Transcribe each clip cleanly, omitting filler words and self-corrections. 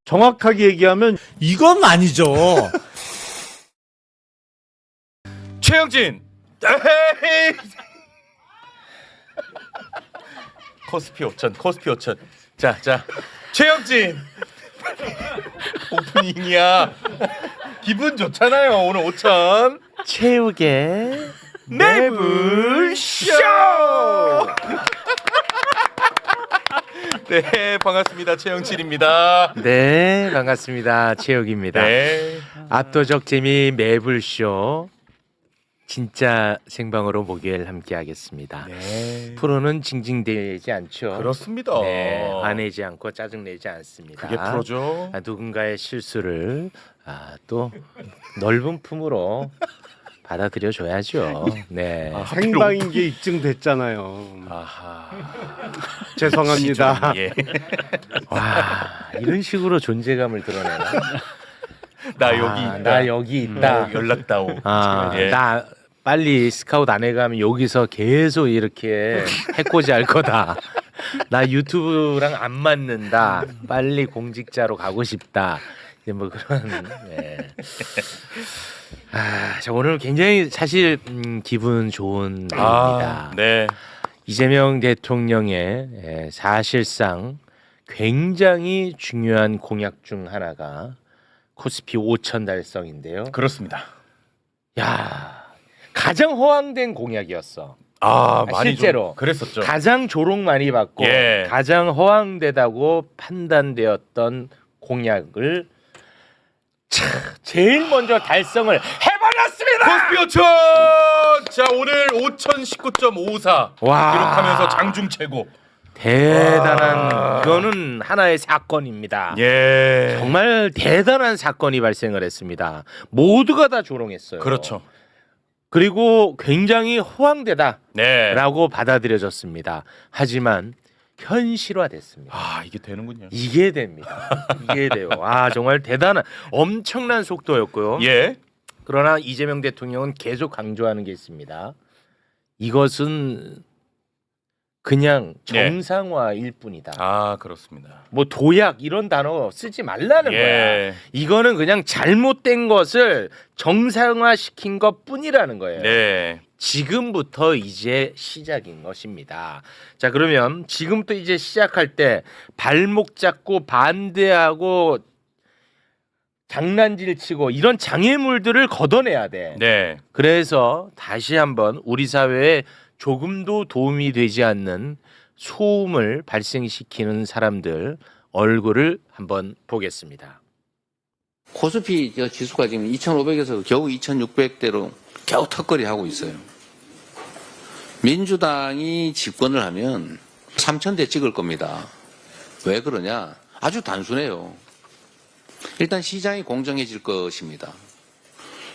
정확하게 얘기하면 이건 아니죠. 최영진. 에헤이. 코스피 5천. 자. 최영진. 오프닝이야. 기분 좋잖아요. 오늘 5천. 체육의 매불쇼. 네, 반갑습니다. 최영진입니다. 네, 반갑습니다. 체육입니다. 네. 압도적 재미 매불쇼 진짜 생방으로 목요일 함께하겠습니다. 네. 프로는 징징대지 않죠. 그렇습니다. 네, 화내지 않고 짜증내지 않습니다. 그게 프로죠. 누군가의 실수를 또 넓은 품으로 받아들여 줘야죠. 네. 생방인 게 입증됐잖아요. 아하. 죄송합니다. 예. 와, 이런 식으로 존재감을 드러내나? 나 여기 있다. 나 여기 있다. 연락 다오. 예. 나 빨리 스카웃 안 해가면 여기서 계속 이렇게 해코지 할 거다. 나 유튜브랑 안 맞는다. 빨리 공직자로 가고 싶다. 이제 뭐 그런. 네. 자, 오늘 굉장히 사실 기분 좋은 날입니다. 네. 이재명 대통령의 사실상 굉장히 중요한 공약 중 하나가 코스피 5천 달성인데요. 그렇습니다. 야, 가장 허황된 공약이었어. 많이 실제로 좀 그랬었죠. 가장 조롱 많이 받고 예. 가장 허황되다고 판단되었던 공약을 제일 먼저 달성을 해버렸습니다. 코스피 5천. 자, 오늘 5,019.54 와. 기록하면서 장중 최고. 대단한 그거는 하나의 사건입니다. 예. 정말 대단한 사건이 발생을 했습니다. 모두가 다 조롱했어요. 그렇죠. 그리고 굉장히 허황되다라고 네. 받아들여졌습니다. 하지만 현실화됐습니다. 이게 되는군요. 이게 됩니다. 이게 돼요. 정말 대단한 엄청난 속도였고요. 예. 그러나 이재명 대통령은 계속 강조하는 게 있습니다. 이것은 그냥 네. 정상화일 뿐이다. 그렇습니다. 뭐 도약 이런 단어 쓰지 말라는 거야. 예. 이거는 그냥 잘못된 것을 정상화시킨 것뿐이라는 거예요. 네. 지금부터 이제 시작인 것입니다. 자, 그러면 지금부터 이제 시작할 때 발목 잡고 반대하고 장난질 치고 이런 장애물들을 걷어내야 돼. 네. 그래서 다시 한번 우리 사회에 조금도 도움이 되지 않는 소음을 발생시키는 사람들 얼굴을 한번 보겠습니다. 코스피 지수가 지금 2,500에서 겨우 2,600대로 겨우 턱걸이 하고 있어요. 민주당이 집권을 하면 3,000대 찍을 겁니다. 왜 그러냐? 아주 단순해요. 일단 시장이 공정해질 것입니다.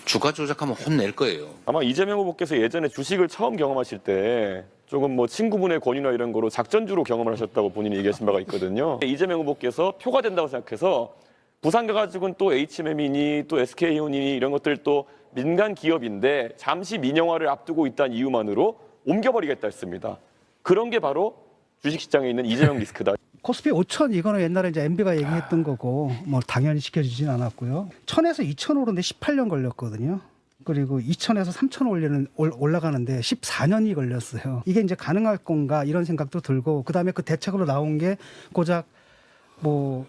주가 조작하면 혼낼 거예요. 아마 이재명 후보께서 예전에 주식을 처음 경험하실 때 조금 뭐 친구분의 권유나 이런 거로 작전주로 경험을 하셨다고 본인이 얘기하신 바가 있거든요. 이재명 후보께서 표가 된다고 생각해서 부산 가가지고는 또 HMM이니 또 SK온이니 이런 것들 또 민간 기업인데 잠시 민영화를 앞두고 있다는 이유만으로 옮겨버리겠다 했습니다. 그런 게 바로 주식시장에 있는 이재명 리스크다. 코스피 5천 이거는 옛날에 이제 MB가 얘기했던 거고 뭐 당연히 지켜지진 않았고요. 1000에서 2000 오르는데 18년 걸렸거든요. 그리고 2000에서 3000 올라가는데 14년이 걸렸어요. 이게 이제 가능할 건가 이런 생각도 들고 그다음에 그 대책으로 나온 게 고작 뭐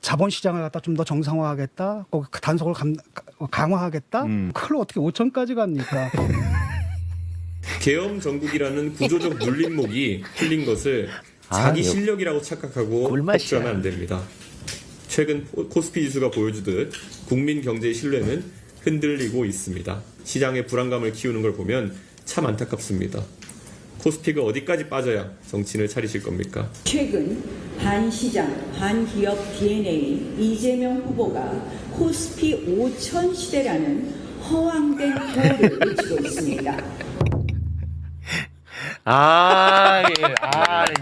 자본 시장을 갖다 좀 더 정상화하겠다, 그 단속을 강화하겠다. 그걸 어떻게 5천까지 갑니까? 계엄 정국이라는 구조적 눌림목이 풀린 것을 자기 실력이라고 착각하고 폭주하면 안 됩니다. 최근 코스피 지수가 보여주듯 국민 경제의 신뢰는 흔들리고 있습니다. 시장의 불안감을 키우는 걸 보면 참 안타깝습니다. 코스피가 어디까지 빠져야 정신을 차리실 겁니까? 최근 반시장, 반기업 DNA 이재명 후보가 코스피 5천 시대라는 허황된 표를 외치고 있습니다.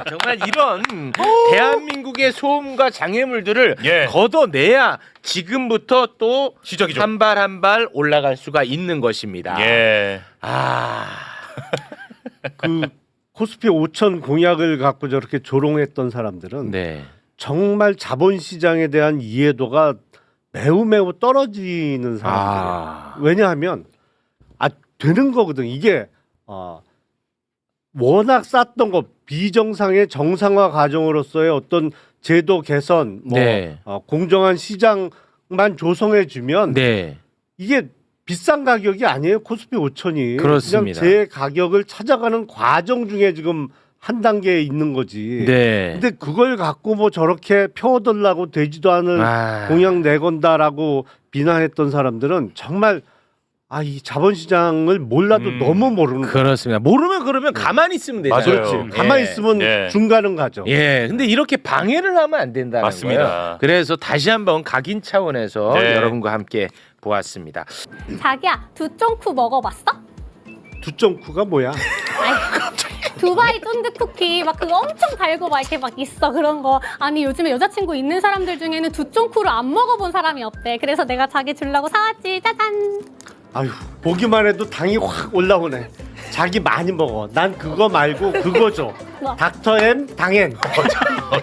정말 이런 대한민국의 소음과 장애물들을 예. 걷어내야 지금부터 또 시작이죠. 한 발 한 발 올라갈 수가 있는 것입니다. 예. 그 코스피 5천 공약을 갖고 저렇게 조롱했던 사람들은 네. 정말 자본시장에 대한 이해도가 매우 떨어지는 사람들이에요. 왜냐하면 되는 거거든. 이게 워낙 쌌던 거 비정상의 정상화 과정으로서의 어떤 제도 개선, 네. 공정한 시장만 조성해 주면 네. 이게 비싼 가격이 아니에요. 코스피 5천이 그렇습니다. 그냥 제 가격을 찾아가는 과정 중에 지금 한 단계에 있는 거지. 네. 근데 그걸 갖고 뭐 저렇게 펴들라고 되지도 않을 공약 내건다라고 비난했던 사람들은 정말 이 자본시장을 몰라도 너무 모르는 거예요. 그렇습니다. 모르면 그러면 가만히 있으면 되잖아요. 맞아요. 그렇지. 가만히 있으면 예. 중간은 가죠. 예, 근데 이렇게 방해를 하면 안 된다는 맞습니다. 거예요. 그래서 다시 한번 각인 차원에서 네. 여러분과 함께 보았습니다. 자기야, 두쫑쿠 먹어봤어? 두점쿠가 뭐야? 두바이 쫀득 쿠키 막 그거 엄청 달고 막 이렇게 막 있어 그런 거. 아니 요즘에 여자친구 있는 사람들 중에는 두쫑쿠를 안 먹어본 사람이 없대. 그래서 내가 자기 주려고 사왔지. 짜잔. 아유, 보기만 해도 당이 확 올라오네. 자기 많이 먹어. 난 그거 말고 그거 줘. 뭐? 닥터엠 당엔.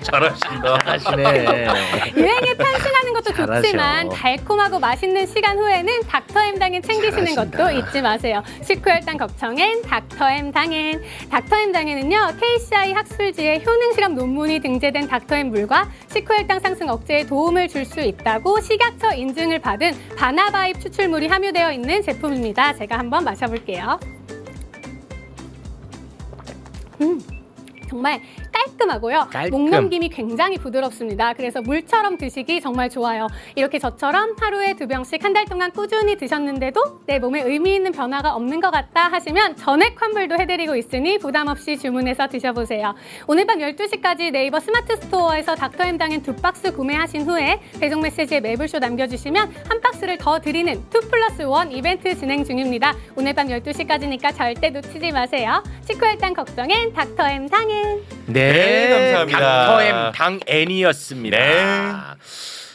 잘하신다. 하시네. 유행에 편승하는 것도 잘하셔. 좋지만 달콤하고 맛있는 시간 후에는 닥터엠 당엔 챙기시는 것도 잊지 마세요. 식후혈당 걱정엔 닥터엠 당엔. 닥터엠 당엔은요 KCI 학술지에 효능실험 논문이 등재된 닥터엠 물과 식후혈당 상승 억제에 도움을 줄 수 있다고 식약처 인증을 받은 바나바잎 추출물이 함유되어 있는 제품입니다. 제가 한번 마셔볼게요. 정말 깔끔하고요. 깔끔. 목 넘김이 굉장히 부드럽습니다. 그래서 물처럼 드시기 정말 좋아요. 이렇게 저처럼 하루에 2병씩 한 달 동안 꾸준히 드셨는데도 내 몸에 의미 있는 변화가 없는 것 같다 하시면 전액 환불도 해드리고 있으니 부담 없이 주문해서 드셔보세요. 오늘 밤 12시까지 네이버 스마트 스토어에서 닥터엠 당엔 2박스 구매하신 후에 배송 메시지에 매불쇼 남겨주시면 한 박스를 더 드리는 2+1 이벤트 진행 중입니다. 오늘 밤 12시까지니까 절대 놓치지 마세요. 식후혈당 걱정엔 닥터엠 당엔. 네, 감사합니다. 닥터엠 당N이었습니다. 네.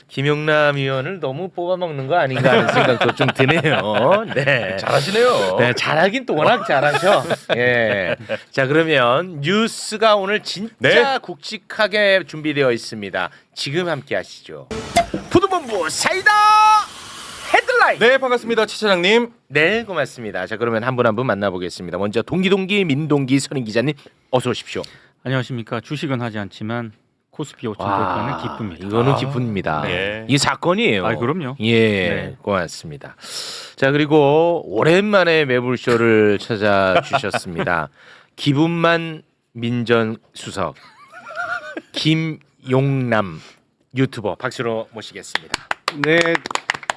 김용남 의원을 너무 뽑아먹는 거 아닌가 하는 생각도 좀 드네요. 네. 잘하시네요. 네, 잘하긴 또 워낙 잘하셔. 예. 자, 그러면 뉴스가 오늘 진짜 네. 굵직하게 준비되어 있습니다. 지금 함께 하시죠. 푸드본부 사이다 헤드라인. 네, 반갑습니다. 최 차장님. 네, 고맙습니다. 자, 그러면 한 분 한 분 만나보겠습니다. 먼저 동기 민동기 선임 기자님 어서 오십시오. 안녕하십니까. 주식은 하지 않지만 코스피 5천 돌파는 기쁩니다. 이거는 기쁩니다. 네. 이게 사건이에요. 그럼요. 예, 네. 고맙습니다. 자, 그리고 오랜만에 매불쇼를 찾아주셨습니다. 기분만 민정수석 김용남 유튜버 박수로 모시겠습니다. 네,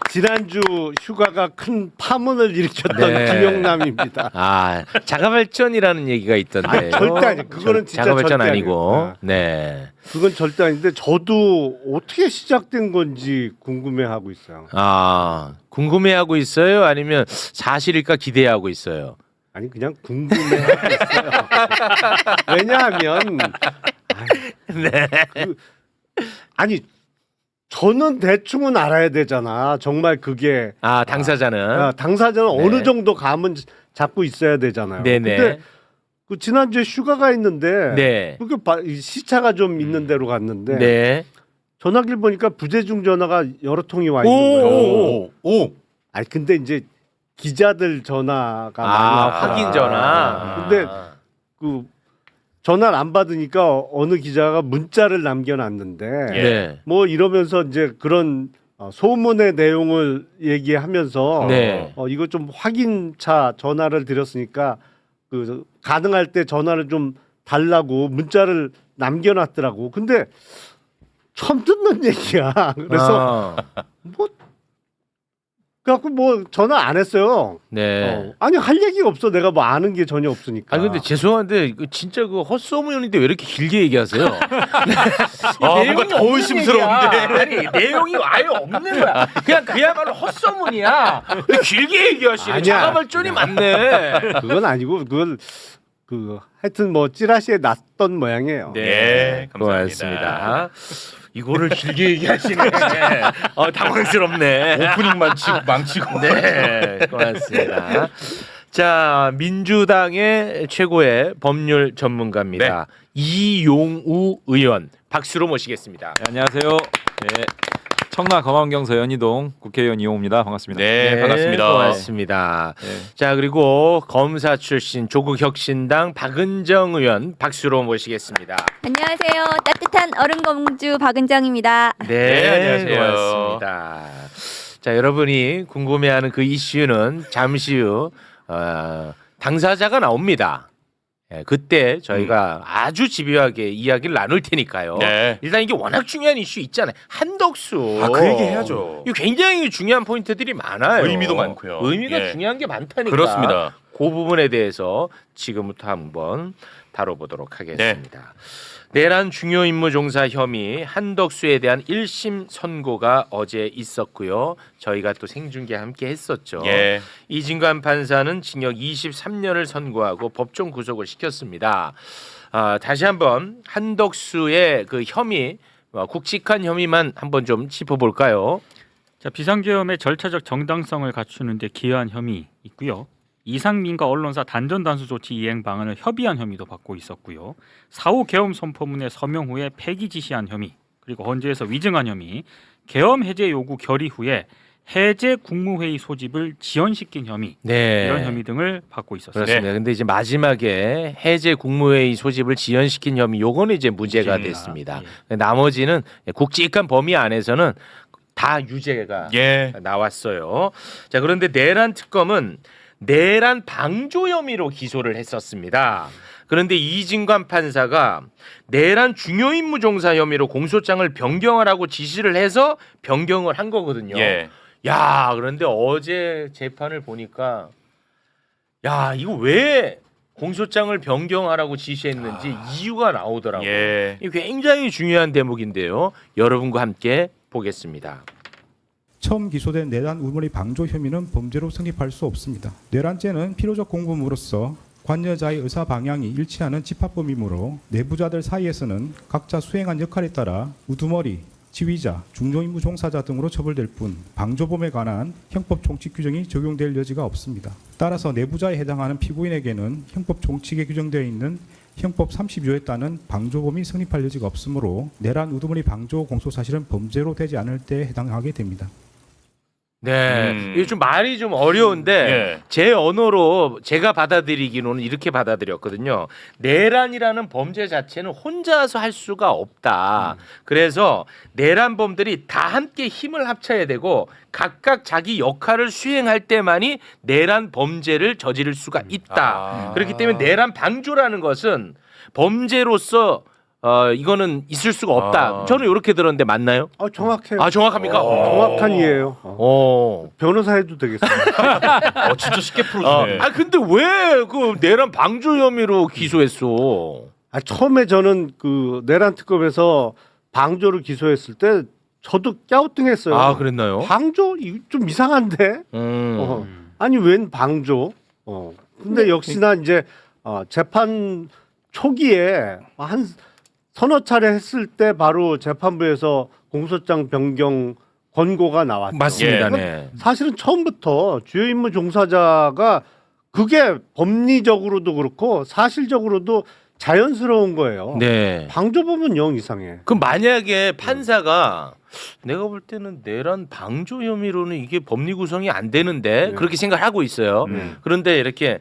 지난주 휴가가 큰 파문을 일으켰던 네. 김용남입니다. 자가발전이라는 얘기가 있던데. 절대 아니. 그거는 진짜 자가발전 절대 아니고. 아니에요. 네. 그건 절대 아닌데 저도 어떻게 시작된 건지 궁금해하고 있어요. 궁금해하고 있어요? 아니면 사실일까 기대하고 있어요? 아니 그냥 궁금해하고 있어요. 왜냐하면 아니 저는 대충은 알아야 되잖아. 정말 그게 당사자는 당사자는 네. 어느 정도 감은 잡고 있어야 되잖아요. 네네. 근데 그 지난주에 휴가가 있는데 네. 그게 시차가 좀 있는 데로 갔는데 네. 전화기를 보니까 부재중 전화가 여러 통이 와 있는 거예요. 오. 아니 근데 이제 기자들 전화가 많이 왔다. 확인 전화. 근데 그 전화를 안 받으니까 어느 기자가 문자를 남겨놨는데 네. 뭐 이러면서 이제 그런 소문의 내용을 얘기하면서 네. 이거 좀 확인차 전화를 드렸으니까 그 가능할 때 전화를 좀 달라고 문자를 남겨놨더라고. 근데 처음 듣는 얘기야. 그래서 뭐 그래갖고 뭐 전화 안 했어요. 네. 아니 할 얘기가 없어. 내가 뭐 아는 게 전혀 없으니까. 근데 죄송한데 이거 진짜 그 헛소문인데 왜 이렇게 길게 얘기하세요? 뭔가 더 의심스러운데. 아니 내용이 아예 없는 거야. 그냥 그야말로 헛소문이야. 왜 길게 얘기하시네. 아니야. 자가발전이 많네. 그건 아니고 그걸 하여튼 뭐 찌라시에 놨던 모양이에요. 네, 감사합니다. 고맙습니다. 이거를 길게 얘기하시네. 당황스럽네. 오프닝만 망치고. 네, 고맙습니다. 자, 민주당의 최고의 법률 전문가입니다. 이용우 의원. 박수로 모시겠습니다. 네, 안녕하세요. 네, 청라 검안경서 연희동 국회의원 이용호입니다. 반갑습니다. 네, 반갑습니다. 고맙습니다. 네. 자, 그리고 검사 출신 조국혁신당 박은정 의원 박수로 모시겠습니다. 안녕하세요. 따뜻한 얼음공주 박은정입니다. 네, 안녕하세요. 고맙습니다. 자, 여러분이 궁금해하는 그 이슈는 잠시 후 당사자가 나옵니다. 예, 그때 저희가 아주 집요하게 이야기를 나눌 테니까요. 네. 일단 이게 워낙 중요한 이슈 있잖아요. 한덕수. 아, 그 얘기 해야죠. 이거 굉장히 중요한 포인트들이 많아요. 의미도 많고요. 의미가 예. 중요한 게 많다니까. 그렇습니다. 그 부분에 대해서 지금부터 한번 다뤄보도록 하겠습니다. 내란 중요 임무 종사 혐의 한덕수에 대한 1심 선고가 어제 있었고요. 저희가 또 생중계 함께 했었죠. 예. 이진관 판사는 징역 23년을 선고하고 법정 구속을 시켰습니다. 다시 한번 한덕수의 그 혐의, 굵직한 혐의만 한번 좀 짚어볼까요? 자, 비상계엄의 절차적 정당성을 갖추는데 기여한 혐의 있고요. 이상민과 언론사 단전 단수 조치 이행 방안을 협의한 혐의도 받고 있었고요. 4.5 계엄 선포문에 서명 후에 폐기 지시한 혐의, 그리고 헌재에서 위증한 혐의, 계엄 해제 요구 결의 후에 해제 국무회의 소집을 지연시킨 혐의, 네. 이런 혐의 등을 받고 있었습니다. 그렇습니다. 근데 이제 마지막에 해제 국무회의 소집을 지연시킨 혐의, 요거는 이제 무죄가 무죄입니다. 됐습니다. 예. 나머지는 굵직한 범위 안에서는 다 유죄가 예. 나왔어요. 자, 그런데 내란 특검은 내란 방조 혐의로 기소를 했었습니다. 그런데 이진관 판사가 내란 중요 임무 종사 혐의로 공소장을 변경하라고 지시를 해서 변경을 한 거거든요. 예. 야, 그런데 어제 재판을 보니까 야, 이거 왜 공소장을 변경하라고 지시했는지 이유가 나오더라고요. 예. 이게 굉장히 중요한 대목인데요. 여러분과 함께 보겠습니다. 처음 기소된 내란 우물의 방조 혐의는 범죄로 성립할 수 없습니다. 내란죄는 필요적 공범으로서 관여자의 의사 방향이 일치하는 집합범이므로 내부자들 사이에서는 각자 수행한 역할에 따라 우두머리, 지휘자, 중요임무 종사자 등으로 처벌될 뿐 방조범에 관한 형법 총칙 규정이 적용될 여지가 없습니다. 따라서 내부자에 해당하는 피고인에게는 형법 총칙에 규정되어 있는 형법 30조에 따른 방조범이 성립할 여지가 없으므로 내란 우두머리 방조 공소 사실은 범죄로 되지 않을 때에 해당하게 됩니다. 네, 이게 좀 말이 좀 어려운데 예. 제 언어로 제가 받아들이기로는 이렇게 받아들였거든요. 내란이라는 범죄 자체는 혼자서 할 수가 없다. 그래서 내란범들이 다 함께 힘을 합쳐야 되고 각각 자기 역할을 수행할 때만이 내란 범죄를 저지를 수가 있다. 그렇기 때문에 내란 방조라는 것은 범죄로서 이거는 있을 수가 없다. 저는 이렇게 들었는데 맞나요? 정확해요. 아, 정확합니까? 정확한 이해예요. 변호사 해도 되겠습니다. 진짜 쉽게 풀어주네. 근데 왜 그 내란 방조 혐의로 기소했어? 처음에 저는 그 내란 특검에서 방조를 기소했을 때 저도 갸우뚱했어요. 아, 그랬나요? 방조 좀 이상한데. 아니 웬 방조? 근데 역시나 이제 재판 초기에 한 서너 차례 했을 때 바로 재판부에서 공소장 변경 권고가 나왔죠. 맞습니다. 예. 네. 사실은 처음부터 주요 임무 종사자가 그게 법리적으로도 그렇고 사실적으로도 자연스러운 거예요. 네. 방조범은 영 이상해. 그럼 만약에 판사가 내가 볼 때는 내란 방조 혐의로는 이게 법리 구성이 안 되는데 그렇게 생각을 하고 있어요. 그런데 이렇게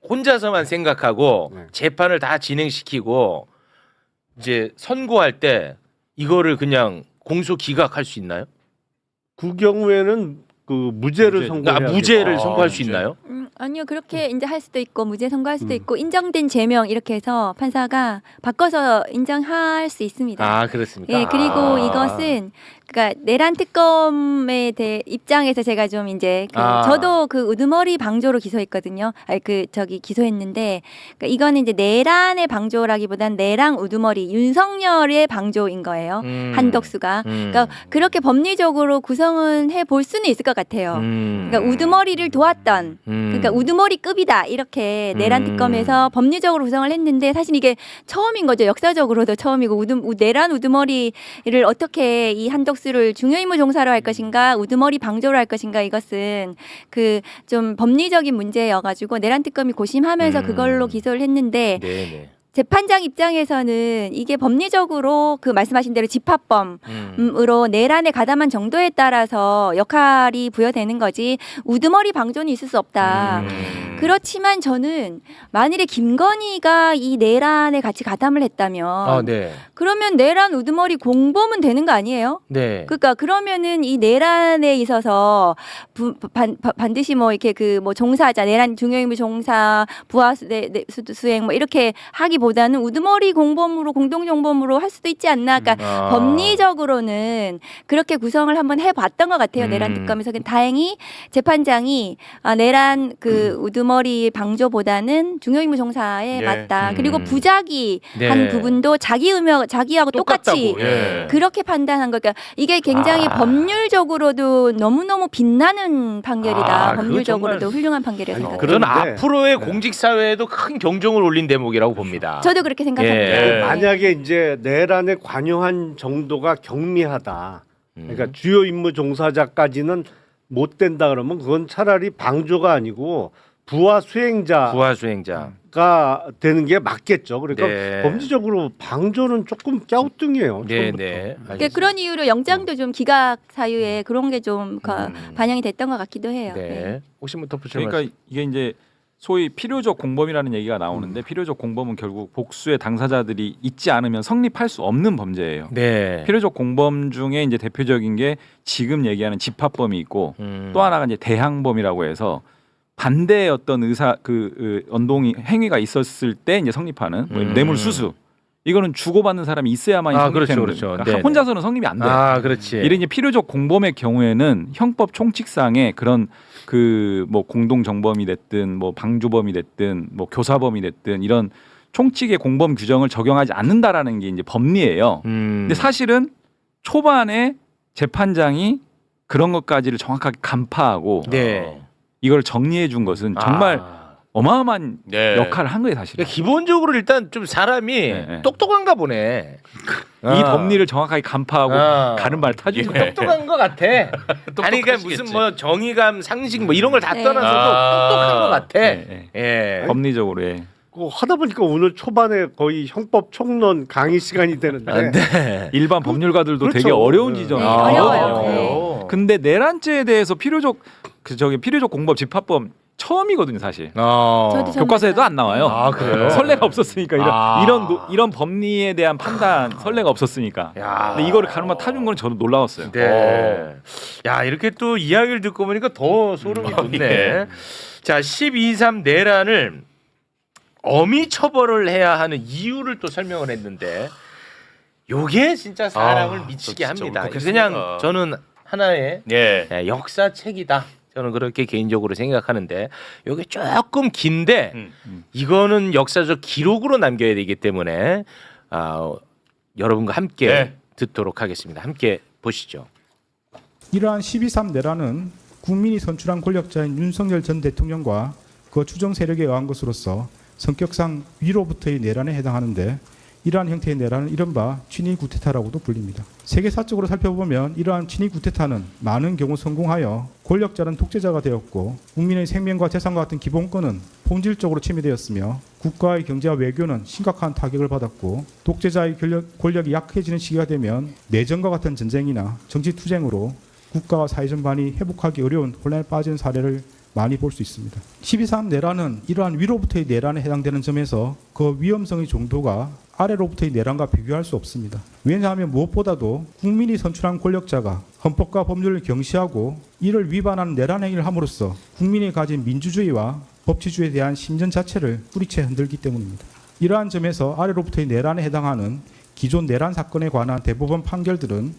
혼자서만 생각하고 재판을 다 진행시키고 이제 선고할 때 이거를 그냥 공소 기각할 수 있나요? 그 경우에는 그 무죄를 선고해야 무죄를 선고할 수 있나요? 아니요, 그렇게 이제 할 수도 있고 무죄 선고할 수도 있고 인정된 제명 이렇게 해서 판사가 바꿔서 인정할 수 있습니다. 아, 그렇습니까? 예, 그리고 이것은 그러니까 내란 특검에 대해 입장에서 제가 좀 이제 저도 그 우두머리 방조로 기소했거든요. 기소했는데 그러니까 이거는 이제 내란의 방조라기보단 내란 우두머리 윤석열의 방조인 거예요. 한덕수가. 그러니까 그렇게 법리적으로 구성은 해 볼 수는 있을 것 같아요. 그러니까 우두머리를 도왔던 그러니까 우두머리급이다 이렇게 내란 특검에서 법리적으로 구성을 했는데 사실 이게 처음인 거죠. 역사적으로도 처음이고 내란 우두머리를 어떻게 이 한덕수를 중요임무 종사로 할 것인가 우두머리 방조로 할 것인가 이것은 그 좀 법리적인 문제여가지고 내란 특검이 고심하면서 그걸로 기소를 했는데 네네. 재판장 입장에서는 이게 법리적으로 그 말씀하신 대로 집합범으로 내란에 가담한 정도에 따라서 역할이 부여되는 거지 우두머리 방조는 있을 수 없다. 그렇지만 저는 만일에 김건희가 이 내란에 같이 가담을 했다면 네. 그러면 내란 우두머리 공범은 되는 거 아니에요? 네. 그러니까 그러면은 이 내란에 있어서 반드시 뭐 이렇게 그 뭐 종사자 내란 중요임무 종사 부하 수행 뭐 이렇게 하기보다는 우두머리 공범으로 공동정범으로 할 수도 있지 않나. 그러니까 법리적으로는 그렇게 구성을 한번 해봤던 것 같아요. 내란 특검에서. 다행히 재판장이 내란 그 우두머리 방조보다는 중요임무 종사에 예. 맞다. 그리고 부작위 네. 한 부분도 자기하고 똑같이 똑같다고. 예. 그렇게 판단한 거니까 이게 굉장히 법률적으로도 너무너무 빛나는 판결이다. 그거 법률적으로도 정말- 훌륭한 판결이라고 생각합니다. 저는 그런데- 앞으로의 공직 사회에도 큰 경종을 울린 대목이라고 봅니다. 저도 그렇게 생각합니다. 예. 만약에 이제 내란에 관여한 정도가 경미하다. 그러니까 주요 임무 종사자까지는 못 된다 그러면 그건 차라리 방조가 아니고 부하 수행자가 부하 수행자. 되는 게 맞겠죠. 그러니까 네. 범죄적으로 방조는 조금 갸우뚱해요. 네, 처음부터. 네. 그러니까 그런 이유로 영장도 좀 기각 사유에 그런 게 좀 반영이 됐던 것 같기도 해요. 네. 네. 혹시 뭐 덧붙일 말씀? 그러니까 이게 이제 소위 필요적 공범이라는 얘기가 나오는데 필요적 공범은 결국 복수의 당사자들이 있지 않으면 성립할 수 없는 범죄예요. 네. 필요적 공범 중에 이제 대표적인 게 지금 얘기하는 집합범이 있고 또 하나가 이제 대항범이라고 해서 반대의 어떤 의사 언동이 행위가 있었을 때 이제 성립하는 뭐 뇌물 수수 이거는 주고받는 사람이 있어야만 성립되는 그렇죠. 거니까 네네. 혼자서는 성립이 안 돼. 그렇지. 이런 이제 필요적 공범의 경우에는 형법 총칙상에 그런 그 뭐 공동 정범이 됐든 뭐 방조범이 됐든 뭐 교사범이 됐든 이런 총칙의 공범 규정을 적용하지 않는다라는 게 이제 법리예요. 근데 사실은 초반에 재판장이 그런 것까지를 정확하게 간파하고 네. 이걸 정리해 준 것은 정말 어마어마한 네. 역할을 한 거예요, 사실. 그러니까 기본적으로 일단 좀 사람이 네. 똑똑한가 보네. 이 법리를 정확하게 간파하고 가는 말 타주죠. 똑똑한 것 같아. 아니 그러니까 무슨 뭐 정의감, 상식 뭐 이런 걸 다 떠나서도 똑똑한 것 같아. 예. 법리적으로. 예. 하다 보니까 오늘 초반에 거의 형법 총론 강의 시간이 되는데 네. 일반 법률가들도 그렇죠. 되게 어려운 네. 지점이 어려워요. 근데 내란죄에 대해서 필요적 공범 집합범 처음이거든요, 사실. 저도 처음 교과서에도 안 나와요. 그래요? 선례가 없었으니까 이런 법리에 대한 판단 선례가 없었으니까. 근데 이거를 가르마 타준 건 저도 놀라웠어요. 네. 야 이렇게 또 이야기를 듣고 보니까 더 소름이 돋네. 자 12.3 내란을 엄히 처벌을 해야 하는 이유를 또 설명을 했는데 요게 진짜 사람을 미치게 합니다. 그냥 저는 하나의 역사책이다. 저는 그렇게 개인적으로 생각하는데 요게 조금 긴데 이거는 역사적 기록으로 남겨야 되기 때문에 여러분과 함께 듣도록 하겠습니다. 함께 보시죠. 이러한 12.3 내란은 국민이 선출한 권력자인 윤석열 전 대통령과 그 추정 세력에 의한 것으로서 성격상 위로부터의 내란에 해당하는데 이러한 형태의 내란은 이른바 친위 구테타라고도 불립니다. 세계사적으로 살펴보면 이러한 친위 구테타는 많은 경우 성공하여 권력자는 독재자가 되었고 국민의 생명과 재산과 같은 기본권은 본질적으로 침해되었으며 국가의 경제와 외교는 심각한 타격을 받았고 독재자의 권력이 약해지는 시기가 되면 내전과 같은 전쟁이나 정치투쟁으로 국가와 사회 전반이 회복하기 어려운 혼란에 빠진 사례를 많이 볼 수 있습니다. 12.3 내란은 이러한 위로부터의 내란에 해당되는 점에서 그 위험성의 정도가 아래로부터의 내란과 비교할 수 없습니다. 왜냐하면 무엇보다도 국민이 선출한 권력자가 헌법과 법률을 경시하고 이를 위반하는 내란 행위를 함으로써 국민이 가진 민주주의와 법치주의에 대한 신전 자체를 뿌리채 흔들기 때문입니다. 이러한 점에서 아래로부터의 내란에 해당하는 기존 내란 사건에 관한 대법원 판결들은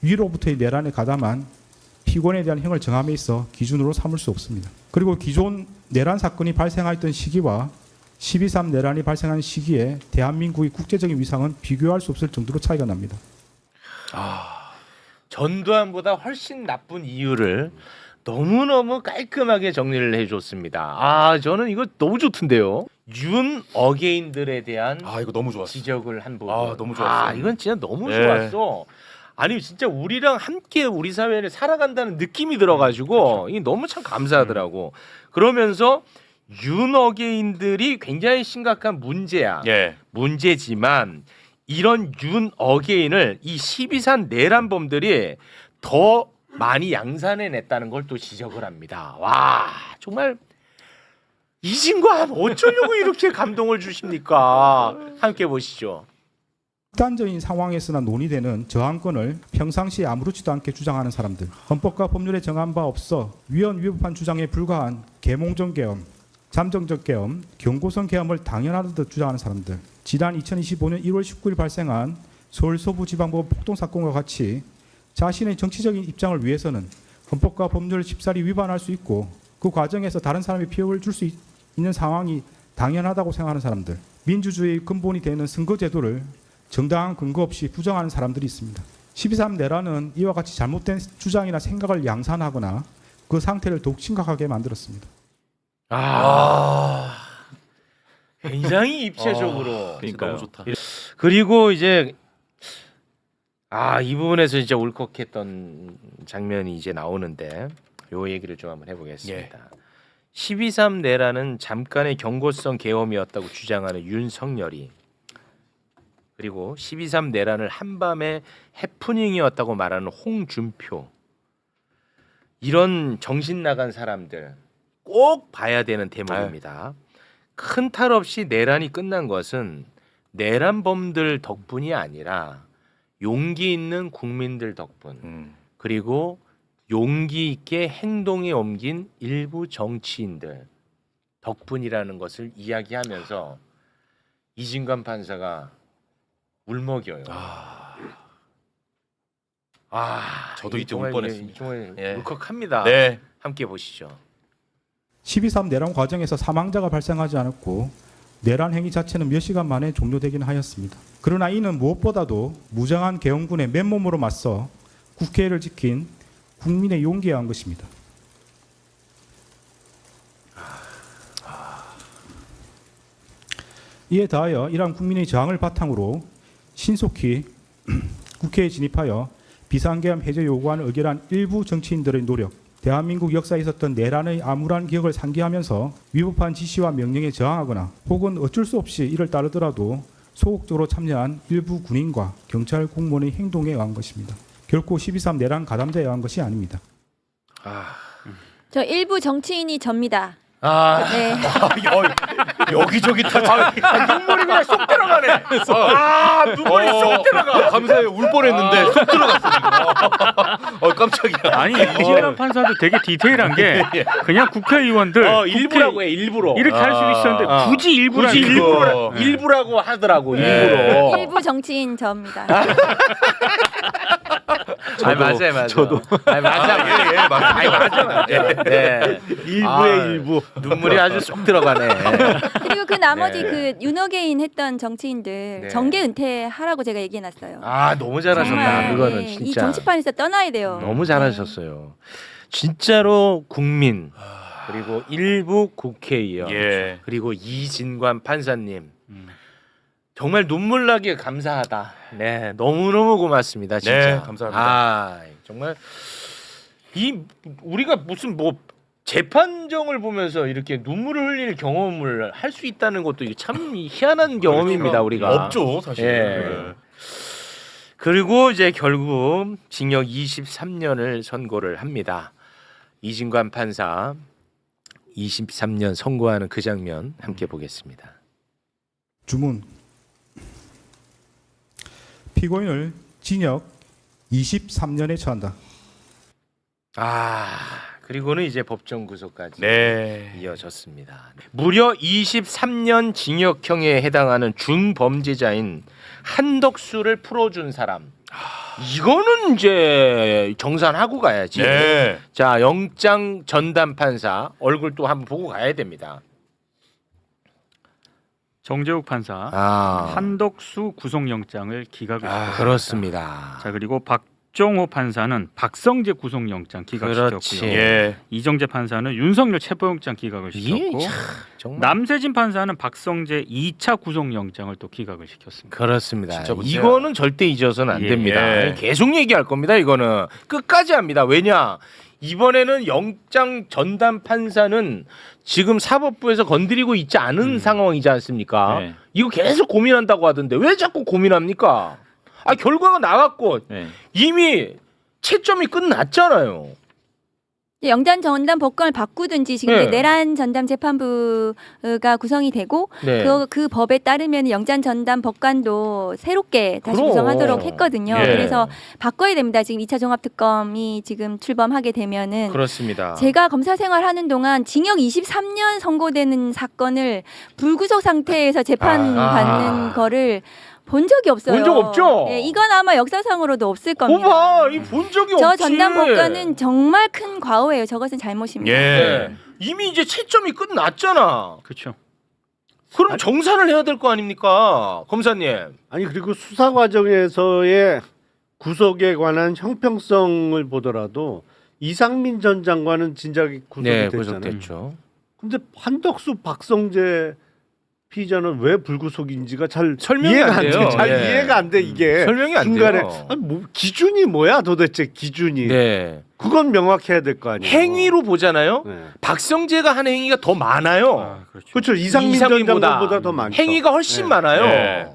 위로부터의 내란에 가담한 피고인에 대한 형을 정함에 있어 기준으로 삼을 수 없습니다. 그리고 기존 내란 사건이 발생하였던 시기와 12.3 내란이 발생한 시기에 대한민국의 국제적인 위상은 비교할 수 없을 정도로 차이가 납니다. 전두환보다 훨씬 나쁜 이유를 너무너무 깔끔하게 정리를 해줬습니다. 저는 이거 너무 좋던데요. 윤 어게인들에 대한 이거 너무 좋았어. 지적을 한 부분. 너무 좋았어요. 이건 진짜 너무 네. 좋았어. 아니 진짜 우리랑 함께 우리 사회를 살아간다는 느낌이 들어가지고 이게 너무 참 감사하더라고. 그러면서 윤어게인들이 굉장히 심각한 문제야. 예. 문제지만 이런 윤어게인을 이 12산 내란범들이 더 많이 양산해냈다는 걸 또 지적을 합니다. 와 정말 이진관 어쩌려고 이렇게 감동을 주십니까? 함께 보시죠. 극단적인 상황에서나 논의되는 저항권을 평상시에 아무렇지도 않게 주장하는 사람들, 헌법과 법률에 정한 바 없어 위헌위법한 주장에 불과한 계몽적 계엄, 잠정적 계엄, 경고성 계엄을 당연하듯 주장하는 사람들, 지난 2025년 1월 19일 발생한 서울 서부지방법원 폭동사건과 같이 자신의 정치적인 입장을 위해서는 헌법과 법률을 쉽사리 위반할 수 있고 그 과정에서 다른 사람이 피해를 줄 수 있는 상황이 당연하다고 생각하는 사람들, 민주주의의 근본이 되는 선거제도를 정당한 근거 없이 부정하는 사람들이 있습니다. 12.3 내란은 이와 같이 잘못된 주장이나 생각을 양산하거나 그 상태를 더욱 심각하게 만들었습니다. 굉장히 입체적으로. 그러니까요. 너무 좋다. 그리고 이제 이 부분에서 진짜 울컥했던 장면이 이제 나오는데 요 얘기를 좀 한번 해보겠습니다. 12.3 내란은 잠깐의 경고성 계엄이었다고 주장하는 윤석열이, 그리고 12.3 내란을 한밤의 해프닝이었다고 말하는 홍준표, 이런 정신 나간 사람들 꼭 봐야 되는 대목입니다. 큰 탈 없이 내란이 끝난 것은 내란범들 덕분이 아니라 용기 있는 국민들 덕분, 그리고 용기 있게 행동에 옮긴 일부 정치인들 덕분이라는 것을 이야기하면서 이진관 판사가 울먹여요. 저도 이때 정말 울 뻔했습니다. 정말 예. 울컥합니다. 네. 함께 보시죠. 12.3 내란 과정에서 사망자가 발생하지 않았고 내란 행위 자체는 몇 시간 만에 종료되긴 하였습니다. 그러나 이는 무엇보다도 무장한 계엄군의 맨몸으로 맞서 국회를 지킨 국민의 용기에 의한 것입니다. 이에 더하여 이러한 국민의 저항을 바탕으로 신속히 국회에 진입하여 비상계엄 해제 요구안을 의결한 일부 정치인들의 노력, 대한민국 역사에 있었던 내란의 암울한 기억을 상기하면서 위법한 지시와 명령에 저항하거나 혹은 어쩔 수 없이 이를 따르더라도 소극적으로 참여한 일부 군인과 경찰 공무원의 행동에 의한 것입니다. 결코 12.3 내란 가담자에 의한 것이 아닙니다. 저 일부 정치인이 접니다. 네. 여기저기 다 눈물이 그냥 쏙 들어가네. 눈물이 쏙 들어가. 감사해요. 울 뻔했는데 쏙 들어갔어 지금. 깜짝이야. 아니 이진관 판사도 되게 디테일한 게 그냥 국회의원들 일부라고 해, 일부러. 이렇게 할 수 있었는데 굳이 일부라고 일부라고 하더라고. 일부러. 일부 정치인 접니다. 맞아요. 저도. 맞아. 네. 일부의 일부. 눈물이 아주 쏙 들어가네. 그리고 그 나머지 그 윤어게인 했던 정치인들 네. 정계 은퇴하라고 제가 얘기해놨어요. 너무 잘하셨다. 정말, 그거는 예, 이 진짜. 정치판에서 떠나야 돼요. 너무 잘하셨어요. 진짜로 국민, 그리고 일부 국회의원, 그리고 이진관 판사님, 정말 눈물 나게 감사하다. 네, 너무너무 고맙습니다. 진짜. 네, 감사합니다. 정말 우리가 무슨 재판정을 보면서 이렇게 눈물을 흘릴 경험을 할 수 있다는 것도 이게 참 희한한 경험입니다. 우리가 없죠, 사실. 예. 그리고 이제 결국 징역 23년을 선고를 합니다. 이진관 판사 23년 선고하는 그 장면 함께 보겠습니다. 주문. 피고인을 징역 23년에 처한다. 그리고는 이제 법정 구속까지 네. 이어졌습니다. 무려 23년 징역형에 해당하는 준범죄자인 한덕수를 풀어준 사람. 이거는 이제 정산하고 가야지. 네. 자, 영장 전담 판사 얼굴 또 한번 보고 가야 됩니다. 정재욱 판사 한덕수 구속영장을 기각을 했습니다. 그렇습니다. 자 그리고 박종호 판사는 박성재 구속영장 기각시켰고요. 그렇지. 예. 이정재 판사는 윤석열 체포영장 기각을 시켰고 정말. 남세진 판사는 박성재 2차 구속영장을 또 기각을 시켰습니다. 그렇습니다. 진짜 문제야. 이거는 절대 잊어서는 안 예. 됩니다. 예. 계속 얘기할 겁니다. 이거는 끝까지 합니다. 왜냐? 이번에는 영장 전담 판사는 지금 사법부에서 건드리고 있지 않은 상황이지 않습니까? 네. 이거 계속 고민한다고 하던데 왜 자꾸 고민합니까? 아 결과가 나왔고 네. 이미 채점이 끝났잖아요. 영장 전담 법관을 바꾸든지 지금 네. 이제 내란 전담 재판부가 구성이 되고 네. 그 법에 따르면 영장 전담 법관도 새롭게 다시 그럼. 구성하도록 했거든요. 예. 그래서 바꿔야 됩니다. 지금 2차 종합특검이 지금 출범하게 되면은 그렇습니다. 제가 검사 생활하는 동안 징역 23년 선고되는 사건을 불구속 상태에서 재판받는 거를 본 적이 없어요. 본 적 없죠? 예, 이건 아마 역사상으로도 없을 겁니다. 오빠 이 본 적이 저 없지. 전담 법관은 정말 큰 과오예요. 저것은 잘못입니다. 예. 네. 이미 이제 채점이 끝났잖아. 그렇죠. 그럼 정산을 해야 될 거 아닙니까, 검사님? 아니 그리고 수사 과정에서의 구속에 관한 형평성을 보더라도 이상민 전 장관은 진작에 구속이 네, 됐잖아요. 구속됐죠. 근데 한덕수, 박성재 피의자는 왜 불구속인지가 잘 설명이 이해가 안 안 돼. 돼요. 잘 예. 이해가 안 돼 이게. 설명이 안 중간에 돼요. 아니, 뭐 기준이 뭐야 도대체 기준이. 네. 그건 명확해야 될 거 아니에요. 행위로 보잖아요. 네. 박성재가 한 행위가 더 많아요. 아, 그렇죠. 그렇죠. 이상민 전 이상민보다 장관보다 더 많죠. 행위가 훨씬 네. 많아요. 네.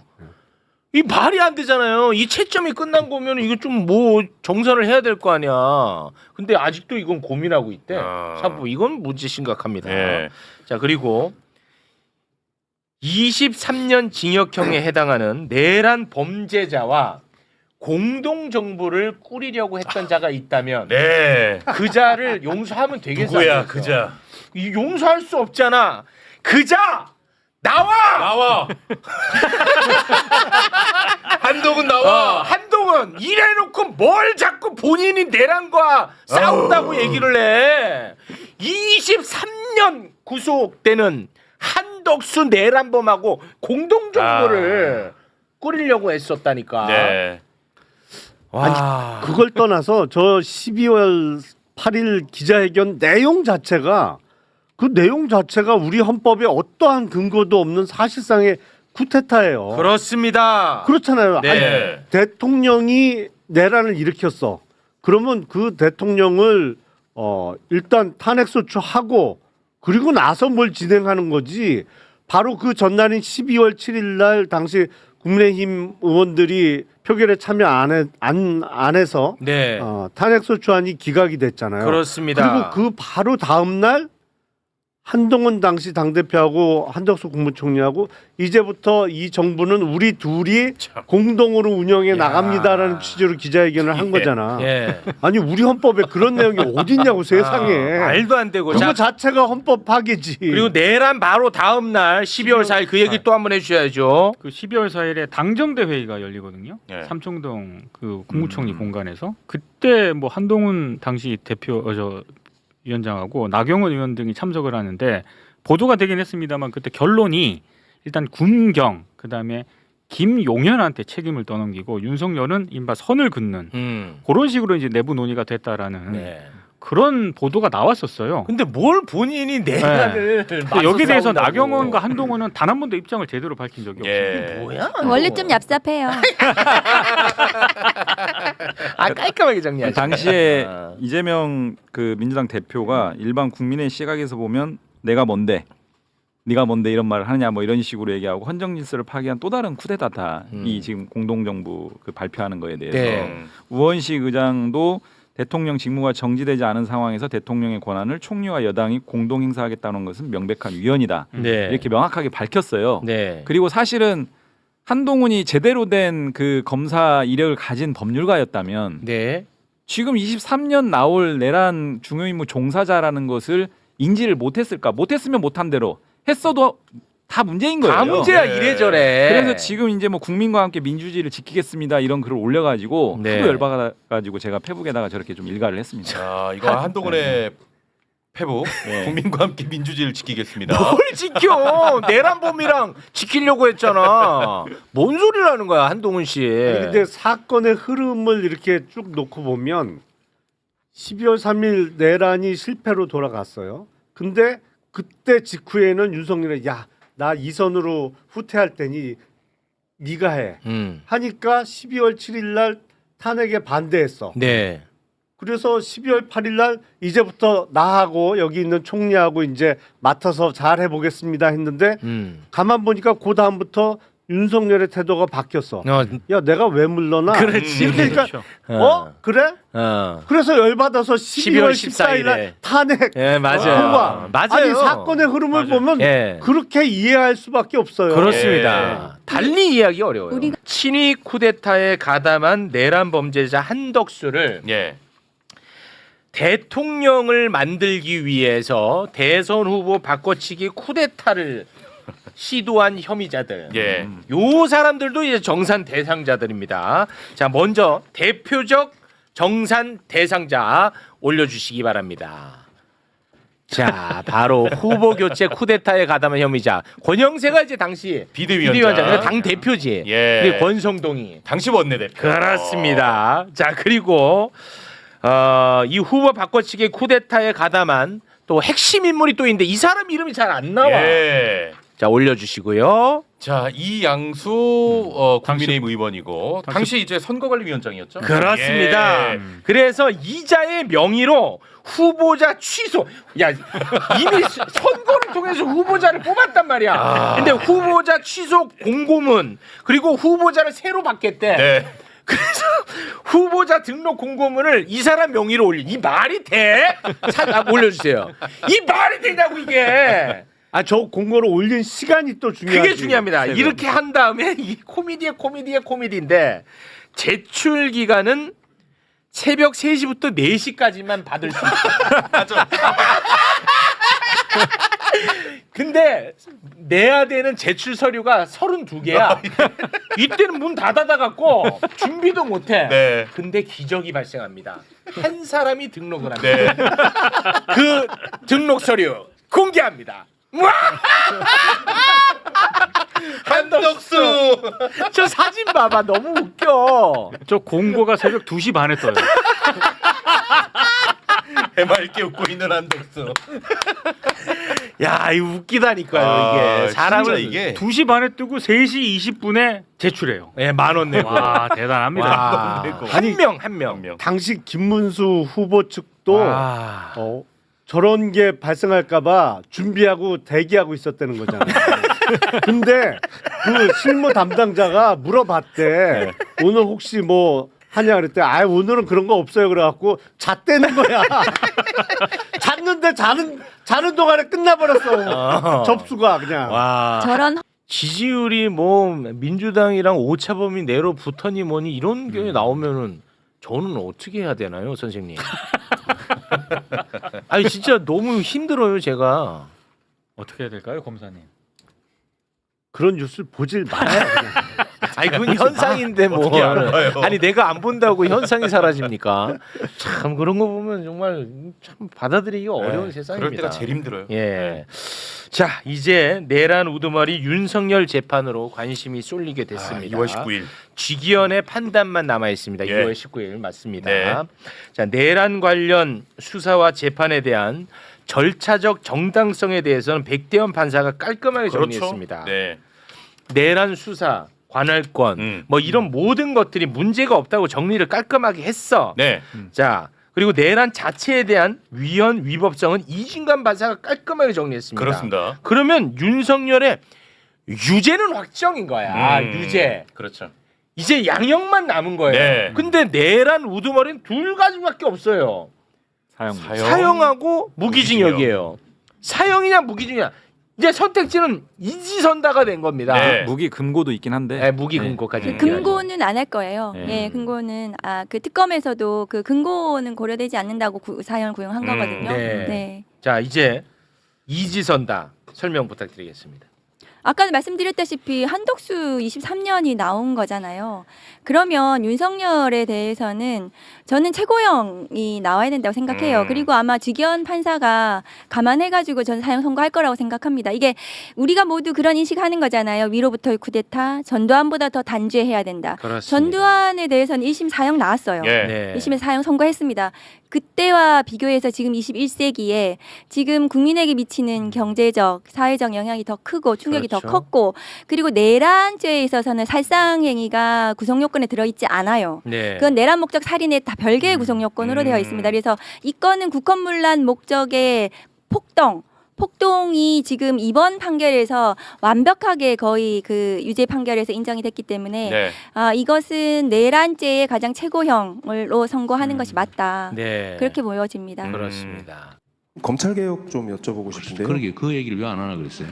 이 말이 안 되잖아요. 이 채점이 끝난 거면 이거 좀 뭐 정산을 해야 될 거 아니야. 근데 아직도 이건 고민하고 있대. 아. 사법 이건 문제 심각합니다. 예. 자 그리고 23년 징역형에 해당하는 내란 범죄자와 공동 정부를 꾸리려고 했던 자가 있다면 네. 그 자를 용서하면 되겠어. 누구야 그자? 이 용서할 수 없잖아. 그자 나와. 나와. 한동훈 나와. 한동훈 이래놓고 뭘 자꾸 본인이 내란과 싸운다고 얘기를 해. 23년 구속되는 한덕수 내란범하고 공동 정부를 꾸리려고 했었다니까. 네. 와. 그걸 떠나서 저 12월 8일 기자회견 내용 자체가 우리 헌법에 어떠한 근거도 없는 사실상의 쿠데타예요. 그렇습니다. 그렇잖아요. 네. 아니, 대통령이 내란을 일으켰어. 그러면 그 대통령을 일단 탄핵소추하고 그리고 나서 뭘 진행하는 거지. 바로 그 전날인 12월 7일 날 당시 국민의힘 의원들이 표결에 참여 안 해서 네. 탄핵소추안이 기각이 됐잖아요. 그렇습니다. 그리고 그 바로 다음 날 한동훈 당시 당대표하고 한덕수 국무총리하고 이제부터 이 정부는 우리 둘이 공동으로 운영해 나갑니다라는 취지로 기자회견을 한 거잖아. 예. 아니 우리 헌법에 그런 내용이 어딨냐고 세상에. 말도 안 되고. 그거 자, 자체가 헌법 파괴지. 그리고 내란 바로 다음 날 12월 4일 그 얘기 또 한번 해주셔야죠. 그 12월 4일에 당정대 회의가 열리거든요. 네. 삼청동 그 국무총리 공간에서 그때 뭐 한동훈 당시 대표 위원장하고 나경원 의원 등이 참석을 하는데 보도가 되긴 했습니다만 그때 결론이 일단 군경 그다음에 김용현한테 책임을 떠넘기고 윤석열은 이른바 선을 긋는 그런 식으로 이제 내부 논의가 됐다라는 네. 그런 보도가 나왔었어요. 근데 뭘 본인이 내란을 근데 여기에 대해서 나경원과 한동훈은 단 한 번도 입장을 제대로 밝힌 적이 예. 뭐야? 원래 좀 얍삽해요. 아 깔끔하게 정리하죠. 당시에 아. 이재명 그 민주당 대표가 일반 국민의 시각에서 보면 내가 뭔데, 네가 뭔데 이런 말을 하느냐 뭐 이런 식으로 얘기하고 헌정 질서를 파괴한 또 다른 쿠데타다. 이 지금 공동정부 그 발표하는 거에 대해서 네. 우원식 의장도 대통령 직무가 정지되지 않은 상황에서 대통령의 권한을 총리와 여당이 공동 행사하겠다는 것은 명백한 위헌이다. 네. 이렇게 명확하게 밝혔어요. 네. 그리고 사실은 한동훈이 제대로 된 그 검사 이력을 가진 법률가였다면 네. 지금 23년 나올 내란 중요임무 종사자라는 것을 인지를 못했을까? 못했으면 못한 대로 했어도 다 문제인 거예요. 다 문제야 네. 이래저래. 그래서 지금 이제 뭐 국민과 함께 민주주의를 지키겠습니다 이런 글을 올려가지고 네. 하도 열받아가지고 제가 페북에다가 저렇게 좀 일가를 했습니다. 자, 이거 한동훈의 페보 예. 국민과 함께 민주주의를 지키겠습니다. 뭘 지켜? 내란범이랑 지키려고 했잖아. 뭔 소리를 하는 거야, 한동훈 씨. 아니, 근데 사건의 흐름을 이렇게 쭉 놓고 보면 12월 3일 내란이 실패로 돌아갔어요. 근데 그때 직후에는 윤석열이 야, 나 이선으로 후퇴할 테니 네가 해. 하니까 12월 7일 날 탄핵에 반대했어. 네. 그래서 12월 8일 날 이제부터 나하고 여기 있는 총리하고 이제 맡아서 잘 해보겠습니다 했는데 가만 보니까 그 다음부터 윤석열의 태도가 바뀌었어. 야, 내가 왜 물러나? 그렇지. 이렇게 그러니까 그래? 그래서 열받아서 12월 14일 날 탄핵. 예, 맞아요. 맞아요. 아니 사건의 흐름을 보면 예. 그렇게 이해할 수밖에 없어요. 그렇습니다. 달리 이해하기 어려워요. 친위 쿠데타에 가담한 내란 범죄자 한덕수를 대통령을 만들기 위해서 대선 후보 바꿔치기 쿠데타를 시도한 혐의자들. 요 사람들도 이제 정산 대상자들입니다. 자, 먼저 대표적 정산 대상자 올려주시기 바랍니다. 자, 바로 후보 교체 쿠데타에 가담한 혐의자 권영세가 이제 당시 비대위원장, 당 대표지. 그리고 권성동이 당시 원내대표. 그렇습니다. 자, 그리고 이 후보 바꿔치기 쿠데타에 가담한 또 핵심 인물이 또 있는데 이 사람 이름이 잘 안 나와. 자, 올려주시고요. 자, 이양수 국민의힘 의원이고 당시 이제 선거관리위원장이었죠. 그렇습니다. 그래서 이자의 명의로 후보자 취소. 야, 이미 선거를 통해서 후보자를 뽑았단 말이야. 근데 후보자 취소 공고문 그리고 후보자를 새로 받겠대. 그래서 후보자 등록 공고문을 이 사람 명의로 올려. 이 말이 돼? 올려주세요. 이 말이 되냐고 이게. 저 공고를 올린 시간이 또 중요하지. 그게 중요합니다. 이렇게 한 다음에 이 코미디인데 제출 기간은 새벽 3시부터 4시까지만 받을 수 있다. 맞아. 근데 내야 되는 제출 서류가 32개야. 이때는 문 다 닫아갖고 준비도 못해. 근데 기적이 발생합니다. 한 사람이 등록을 합니다. 그 등록 서류 공개합니다. 한덕수. 저 사진 봐봐, 너무 웃겨. 저 공고가 새벽 2시 반에 떠요. 해맑게 웃고 있는 한덕수. 야, 이거 웃기다니까요. 이게 사람을 이게 2시 반에 뜨고 3시 20분에 제출해요. 예, 10,000원 내고. 와, 대단합니다. 와, 한 명. 당시 김문수 후보 측도 저런 게 발생할까봐 준비하고 대기하고 있었다는 거잖아요. 근데 그 실무 담당자가 물어봤대. 오늘 혹시 뭐 하냐 그랬대. 오늘은 그런 거 없어요. 그래갖고 잤다는 거야. 잤는데 자는 동안에 끝나버렸어. 접수가 그냥. 와. 저런 지지율이 뭐 민주당이랑 오차범위 내로 붙었니 뭐니 이런 게 나오면은 저는 어떻게 해야 되나요, 선생님? 아니 진짜 너무 힘들어요, 제가. 어떻게 해야 될까요, 검사님? 그런 뉴스를 보질 말아요. 그냥. 아니 그건 현상인데 뭐. 아니 내가 안 본다고 현상이 사라집니까? 참 그런 거 보면 정말 참 받아들이기 어려운 세상입니다. 그럴 때가 제일 힘들어요. 예. 자, 이제 내란 우두머리 윤석열 재판으로 관심이 쏠리게 됐습니다. 2월 19일. 직위원회 판단만 남아 있습니다. 2월 19일 맞습니다. 네. 자, 내란 관련 수사와 재판에 대한 절차적 정당성에 대해서는 백대현 판사가 깔끔하게 정리했습니다. 네. 내란 수사, 관할권, 뭐 이런 모든 것들이 문제가 없다고 정리를 깔끔하게 했어. 네. 자, 그리고 내란 자체에 대한 위헌 위법성은 이진관 판사가 깔끔하게 정리했습니다. 그렇습니다. 그러면 윤석열의 유죄는 확정인 거야. 유죄. 그렇죠. 이제 양형만 남은 거예요. 네. 근데 내란 우두머리는 2가지밖에 없어요. 사형하고 무기징역이에요. 사형이냐 무기징역이냐. 이제 선택지는 이지선다가 된 겁니다. 네. 무기 금고도 있긴 한데. 네, 무기 금고까지. 금고는 안 할 거예요. 네. 예, 금고는 그 특검에서도 그 금고는 고려되지 않는다고 사형을 구형한 거거든요. 네. 네. 자, 이제 이지선다 설명 부탁드리겠습니다. 아까 말씀드렸다시피 한덕수 23년이 나온 거잖아요. 그러면 윤석열에 대해서는 저는 최고형이 나와야 된다고 생각해요. 그리고 아마 직연 판사가 감안해가지고 전 사형 선고할 거라고 생각합니다. 이게 우리가 모두 그런 인식하는 거잖아요. 위로부터의 쿠데타, 전두환보다 더 단죄해야 된다. 그렇습니다. 전두환에 대해서는 1심 사형 나왔어요. 네. 1심에 사형 선고했습니다. 그때와 비교해서 지금 21세기에 지금 국민에게 미치는 경제적, 사회적 영향이 더 크고 충격이 더 그렇죠. 컸고 그리고 내란죄에 있어서는 살상행위가 구성요건에 들어있지 않아요. 네. 그건 내란 목적 살인의 다 별개의 구성요건으로 되어 있습니다. 그래서 이 건은 국헌문란 목적의 폭동이 지금 이번 판결에서 완벽하게 거의 그 유죄 판결에서 인정이 됐기 때문에 네. 이것은 내란죄의 가장 최고형으로 선고하는 것이 맞다. 네. 그렇게 보여집니다. 그렇습니다. 검찰 개혁 좀 여쭤보고 싶은데요. 그러게 그 얘기를 왜 안 하나 그랬어요.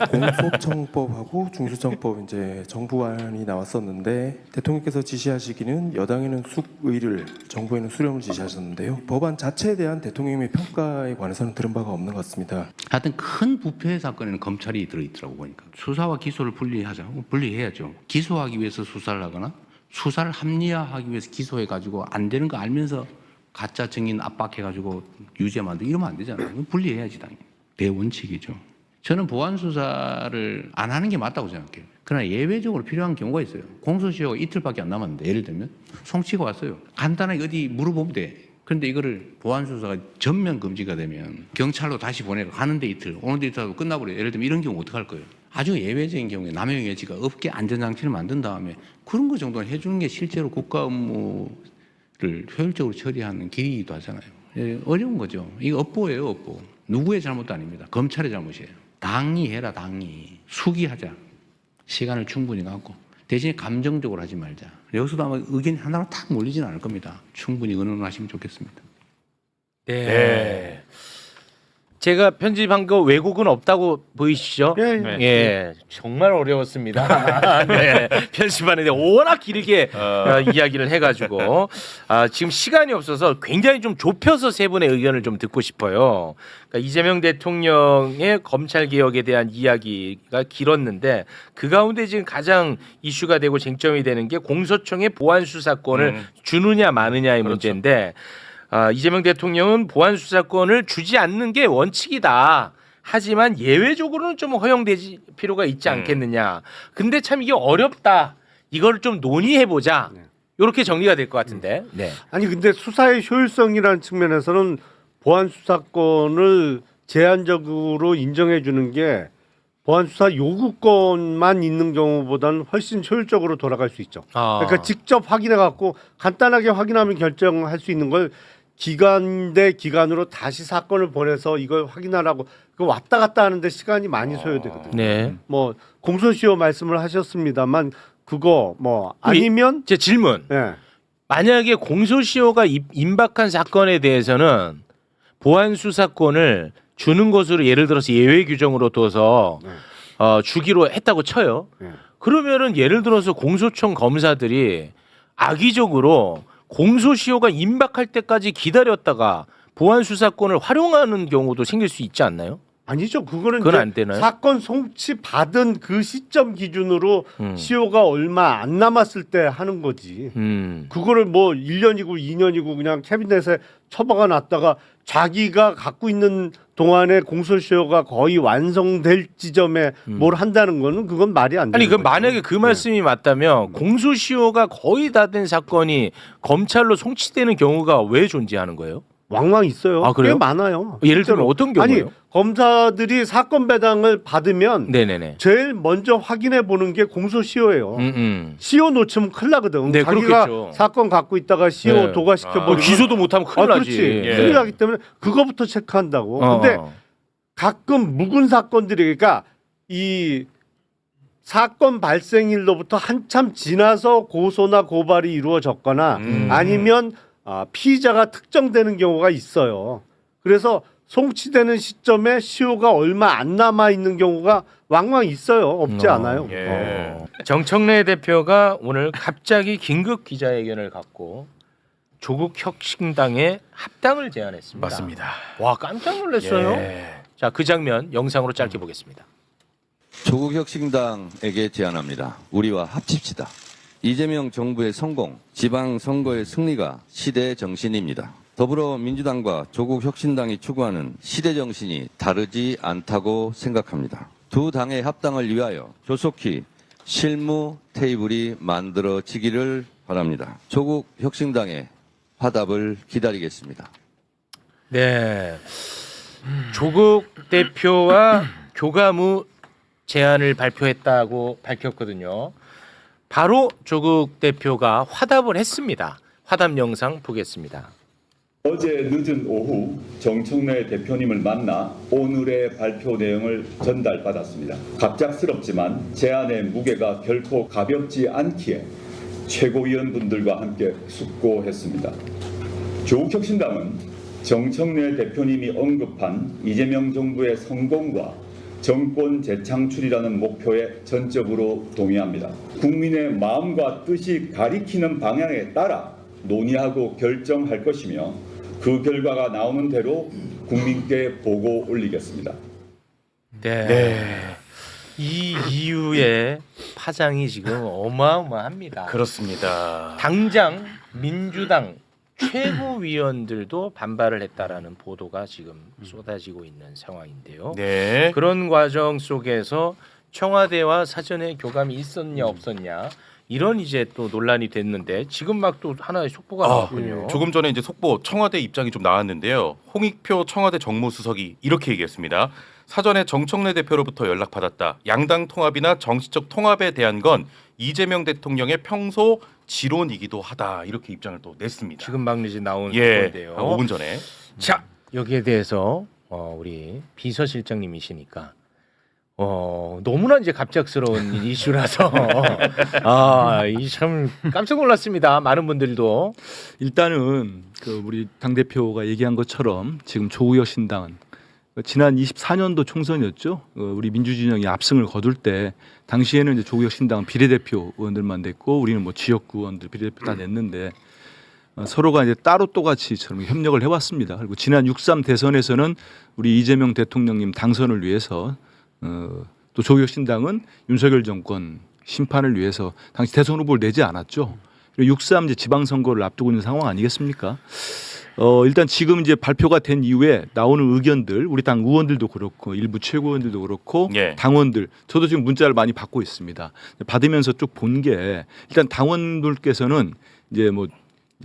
공소청법하고 중수청법 이제 정부안이 나왔었는데 대통령께서 지시하시기는 여당에는 숙의를, 정부에는 수렴을 지시하셨는데요. 법안 자체에 대한 대통령의 평가에 관해서는 들은 바가 없는 것 같습니다. 하여튼 큰 부패 사건에는 검찰이 들어있더라고 보니까. 수사와 기소를 분리하자. 분리해야죠. 기소하기 위해서 수사를 하거나 수사를 합리화하기 위해서 기소해가지고 안 되는 거 알면서 가짜 증인 압박해가지고 유죄 만들고 이러면 안 되잖아요. 이건 분리해야지 당연히. 대원칙이죠. 저는 보안 수사를 안 하는 게 맞다고 생각해요. 그러나 예외적으로 필요한 경우가 있어요. 공소시효가 이틀밖에 안 남았는데 예를 들면 송치가 왔어요. 간단하게 어디 물어보면 돼. 그런데 이거를 보안 수사가 전면 금지가 되면 경찰로 다시 보내고 가는데 이틀, 오는데 이틀 하고 끝나버려요. 예를 들면 이런 경우 어떡할 거예요? 아주 예외적인 경우에 남용의 여지가 없게 안전장치를 만든 다음에 그런 거 정도는 해주는 게 실제로 국가 업무를 효율적으로 처리하는 길이기도 하잖아요. 어려운 거죠. 이거 업보예요, 업보. 누구의 잘못도 아닙니다. 검찰의 잘못이에요. 당이 해라, 당이. 수기하자. 시간을 충분히 갖고. 대신에 감정적으로 하지 말자. 여기서도 아마 의견이 하나로 탁 몰리지는 않을 겁니다. 충분히 의논하시면 좋겠습니다. 네. 제가 편집한 거 왜곡은 없다고 보이시죠? 예, 예. 정말 어려웠습니다. 네. 편집하는데 워낙 길게 이야기를 해가지고 지금 시간이 없어서 굉장히 좀 좁혀서 세 분의 의견을 좀 듣고 싶어요. 그러니까 이재명 대통령의 검찰 개혁에 대한 이야기가 길었는데 그 가운데 지금 가장 이슈가 되고 쟁점이 되는 게 공소청의 보안 수사권을 주느냐 마느냐의 문제인데. 이재명 대통령은 보안 수사권을 주지 않는 게 원칙이다. 하지만 예외적으로는 좀 허용될 필요가 있지 않겠느냐. 근데 참 이게 어렵다. 이걸 좀 논의해 보자. 이렇게 정리가 될 것 같은데. 네. 아니 근데 수사의 효율성이라는 측면에서는 보안 수사권을 제한적으로 인정해 주는 게 보안 수사 요구권만 있는 경우보다는 훨씬 효율적으로 돌아갈 수 있죠. 그러니까 직접 확인해 갖고 간단하게 확인하면 결정할 수 있는 걸 기관 대 기관으로 다시 사건을 보내서 이걸 확인하라고 그 왔다 갔다 하는데 시간이 많이 소요되거든요. 네. 뭐 공소시효 말씀을 하셨습니다만 그거 뭐 아니면 제 질문. 예. 만약에 공소시효가 임박한 사건에 대해서는 보안 수사권을 주는 것으로 예를 들어서 예외 규정으로 둬서 주기로 했다고 쳐요. 그러면은 예를 들어서 공소청 검사들이 악의적으로 공소시효가 임박할 때까지 기다렸다가 보안 수사권을 활용하는 경우도 생길 수 있지 않나요? 아니죠. 그거는 그건 이제 안 되나요? 사건 송치 받은 그 시점 기준으로 시효가 얼마 안 남았을 때 하는 거지. 그거를 뭐 1년이고 2년이고 그냥 캐비넷에 처박아 놨다가 자기가 갖고 있는 동안에 공소시효가 거의 완성될 지점에 뭘 한다는 거는 그건 말이 안 되는 아니 그 거죠. 만약에 그 말씀이 맞다면 공소시효가 거의 다 된 사건이 검찰로 송치되는 경우가 왜 존재하는 거예요? 왕왕 있어요. 아, 그래요? 꽤 많아요. 예를 실제로. 들면 어떤 경우예요? 아니 검사들이 사건 배당을 받으면 네네네. 제일 먼저 확인해 보는 게 공소시효예요. 시효 놓치면 큰일 나거든. 네, 자기가 그렇겠죠. 사건 갖고 있다가 시효 네. 도과시켜 버리면 기소도 못하면 큰일 나지. 그렇지. 예. 큰일 나기 때문에 그거부터 체크한다고. 근데 가끔 묵은 사건들이 그러니까 이 사건 발생일로부터 한참 지나서 고소나 고발이 이루어졌거나 아니면 피의자가 특정되는 경우가 있어요. 그래서 송치되는 시점에 시효가 얼마 안 남아 있는 경우가 왕왕 있어요. 없지 않아요. 정청래 대표가 오늘 갑자기 긴급 기자회견을 갖고 조국 혁신당에 합당을 제안했습니다. 맞습니다. 와 깜짝 놀랐어요. 자, 그 장면 영상으로 짧게 보겠습니다. 조국혁신당에게 제안합니다. 우리와 합칩시다. 이재명 정부의 성공, 지방선거의 승리가 시대의 정신입니다. 더불어민주당과 조국혁신당이 추구하는 시대 정신이 다르지 않다고 생각합니다. 두 당의 합당을 위하여 조속히 실무 테이블이 만들어지기를 바랍니다. 조국혁신당의 화답을 기다리겠습니다. 네. 조국 대표와 교감후 제안을 발표했다고 밝혔거든요. 바로 조국 대표가 화답을 했습니다. 화답 영상 보겠습니다. 어제 늦은 오후 정청래 대표님을 만나 오늘의 발표 내용을 전달받았습니다. 갑작스럽지만 제안의 무게가 결코 가볍지 않기에 최고위원분들과 함께 숙고했습니다. 조국혁신당은 정청래 대표님이 언급한 이재명 정부의 성공과 정권 재창출이라는 목표에 전적으로 동의합니다. 국민의 마음과 뜻이 가리키는 방향에 따라 논의하고 결정할 것이며 그 결과가 나오는 대로 국민께 보고 올리겠습니다. 네. 이 이후에 파장이 지금 어마어마합니다. 그렇습니다. 당장 민주당 최고위원들도 반발을 했다라는 보도가 지금 쏟아지고 있는 상황인데요. 네. 그런 과정 속에서 청와대와 사전에 교감이 있었냐 없었냐 이런 이제 또 논란이 됐는데 지금 막 또 하나의 속보가 나왔군요. 조금 전에 이제 속보 청와대 입장이 좀 나왔는데요. 홍익표 청와대 정무수석이 이렇게 얘기했습니다. 사전에 정청래 대표로부터 연락받았다. 양당 통합이나 정치적 통합에 대한 건 이재명 대통령의 평소 지론이기도 하다. 이렇게 입장을 또 냈습니다. 지금 막 이제 나온 예, 건데요. 5분 전에. 자, 여기에 대해서 우리 비서실장님이시니까 너무나 이제 갑작스러운 이슈라서 이 참 깜짝 놀랐습니다. 많은 분들도 일단은 그 우리 당 대표가 얘기한 것처럼 지금 조국혁신당은 지난 24년도 총선이었죠. 우리 민주진영이 압승을 거둘 때 당시에는 이제 조국혁신당은 비례대표 의원들만 냈고 우리는 뭐 지역구 의원들 비례대표 다 냈는데 서로가 이제 따로 또같이처럼 협력을 해왔습니다. 그리고 지난 6.3 대선에서는 우리 이재명 대통령님 당선을 위해서 또 조국혁신당은 윤석열 정권 심판을 위해서 당시 대선 후보를 내지 않았죠. 그리고 6.3 이제 지방선거를 앞두고 있는 상황 아니겠습니까? 일단 지금 이제 발표가 된 이후에 나오는 의견들 우리 당 의원들도 그렇고 일부 최고위원들도 그렇고 예. 당원들 저도 지금 문자를 많이 받고 있습니다. 받으면서 쭉 본 게 일단 당원들께서는 이제 뭐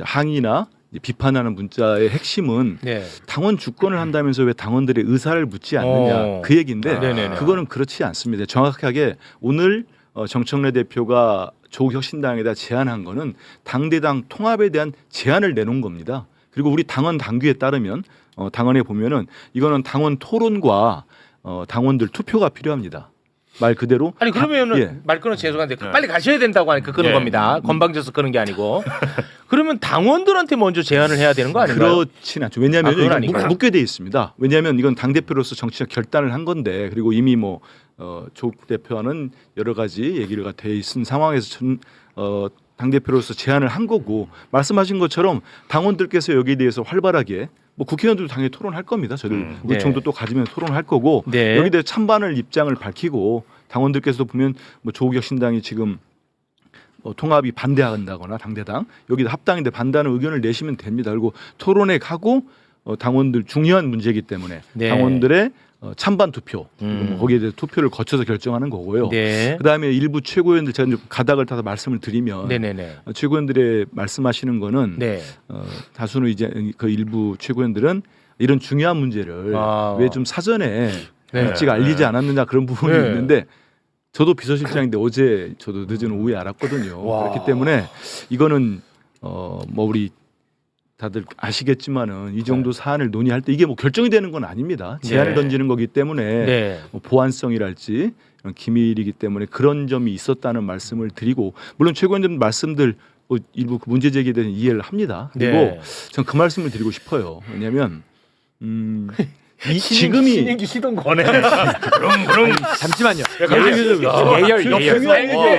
항의나 비판하는 문자의 핵심은 네. 당원 주권을 한다면서 왜 당원들의 의사를 묻지 않느냐 그 얘기인데 네네네. 그거는 그렇지 않습니다. 정확하게 오늘 정청래 대표가 조국혁신당에다 제안한 거는 당대당 통합에 대한 제안을 내놓은 겁니다. 그리고 우리 당원 당규에 따르면 당원에 보면은 이거는 당원 토론과 당원들 투표가 필요합니다. 말 그대로 아니 그러면은 예. 말 끊어 죄송한데 빨리 가셔야 된다고 하니까 끄는 예. 겁니다. 건방져서 끄는 게 아니고 그러면 당원들한테 먼저 제안을 해야 되는 거 아닌가요? 그렇진 않죠. 왜냐하면 그건 이건 아닌가요? 묶게 돼 있습니다. 왜냐하면 이건 당 대표로서 정치적 결단을 한 건데 그리고 이미 뭐 조국 대표와는 여러 가지 얘기가 돼 있는 상황에서 당 대표로서 제안을 한 거고 말씀하신 것처럼 당원들께서 여기에 대해서 활발하게 뭐 국회의원들도 당연히 토론할 겁니다. 저들 의총도 네. 또 가지면 토론할 거고 네. 여기에 대해 찬반을 입장을 밝히고 당원들께서도 보면 뭐 조국혁신당이 지금 통합이 반대한다거나 당대당 여기다 합당인데 반대하는 의견을 내시면 됩니다. 그리고 토론회 가고 당원들 중요한 문제이기 때문에 네. 당원들의 찬반 투표 뭐 거기에 대해서 투표를 거쳐서 결정하는 거고요. 네. 그다음에 일부 최고위원들 제가 이제 가닥을 타서 말씀을 드리면 네네네. 최고위원들의 말씀하시는 거는 네. 다수는 이제 그 일부 최고위원들은 이런 중요한 문제를 왜 좀 사전에 네. 일찍 알리지 않았느냐 그런 부분이 네. 있는데 저도 비서실장인데 어제 저도 늦은 오후에 알았거든요. 와. 그렇기 때문에 이거는 뭐 우리 다들 아시겠지만은 이 정도 사안을 논의할 때 이게 뭐 결정이 되는 건 아닙니다. 제안을 네. 던지는 거기 때문에 네. 뭐 보안성이랄지 이런 기밀이기 때문에 그런 점이 있었다는 말씀을 드리고 물론 최고위원들 말씀들 일부 그 문제 제기에 대한 이해를 합니다. 그리고 네. 전 그 말씀을 드리고 싶어요. 왜냐하면 지금이 신인기 시동 거네. 그럼 잠시만요. 예열.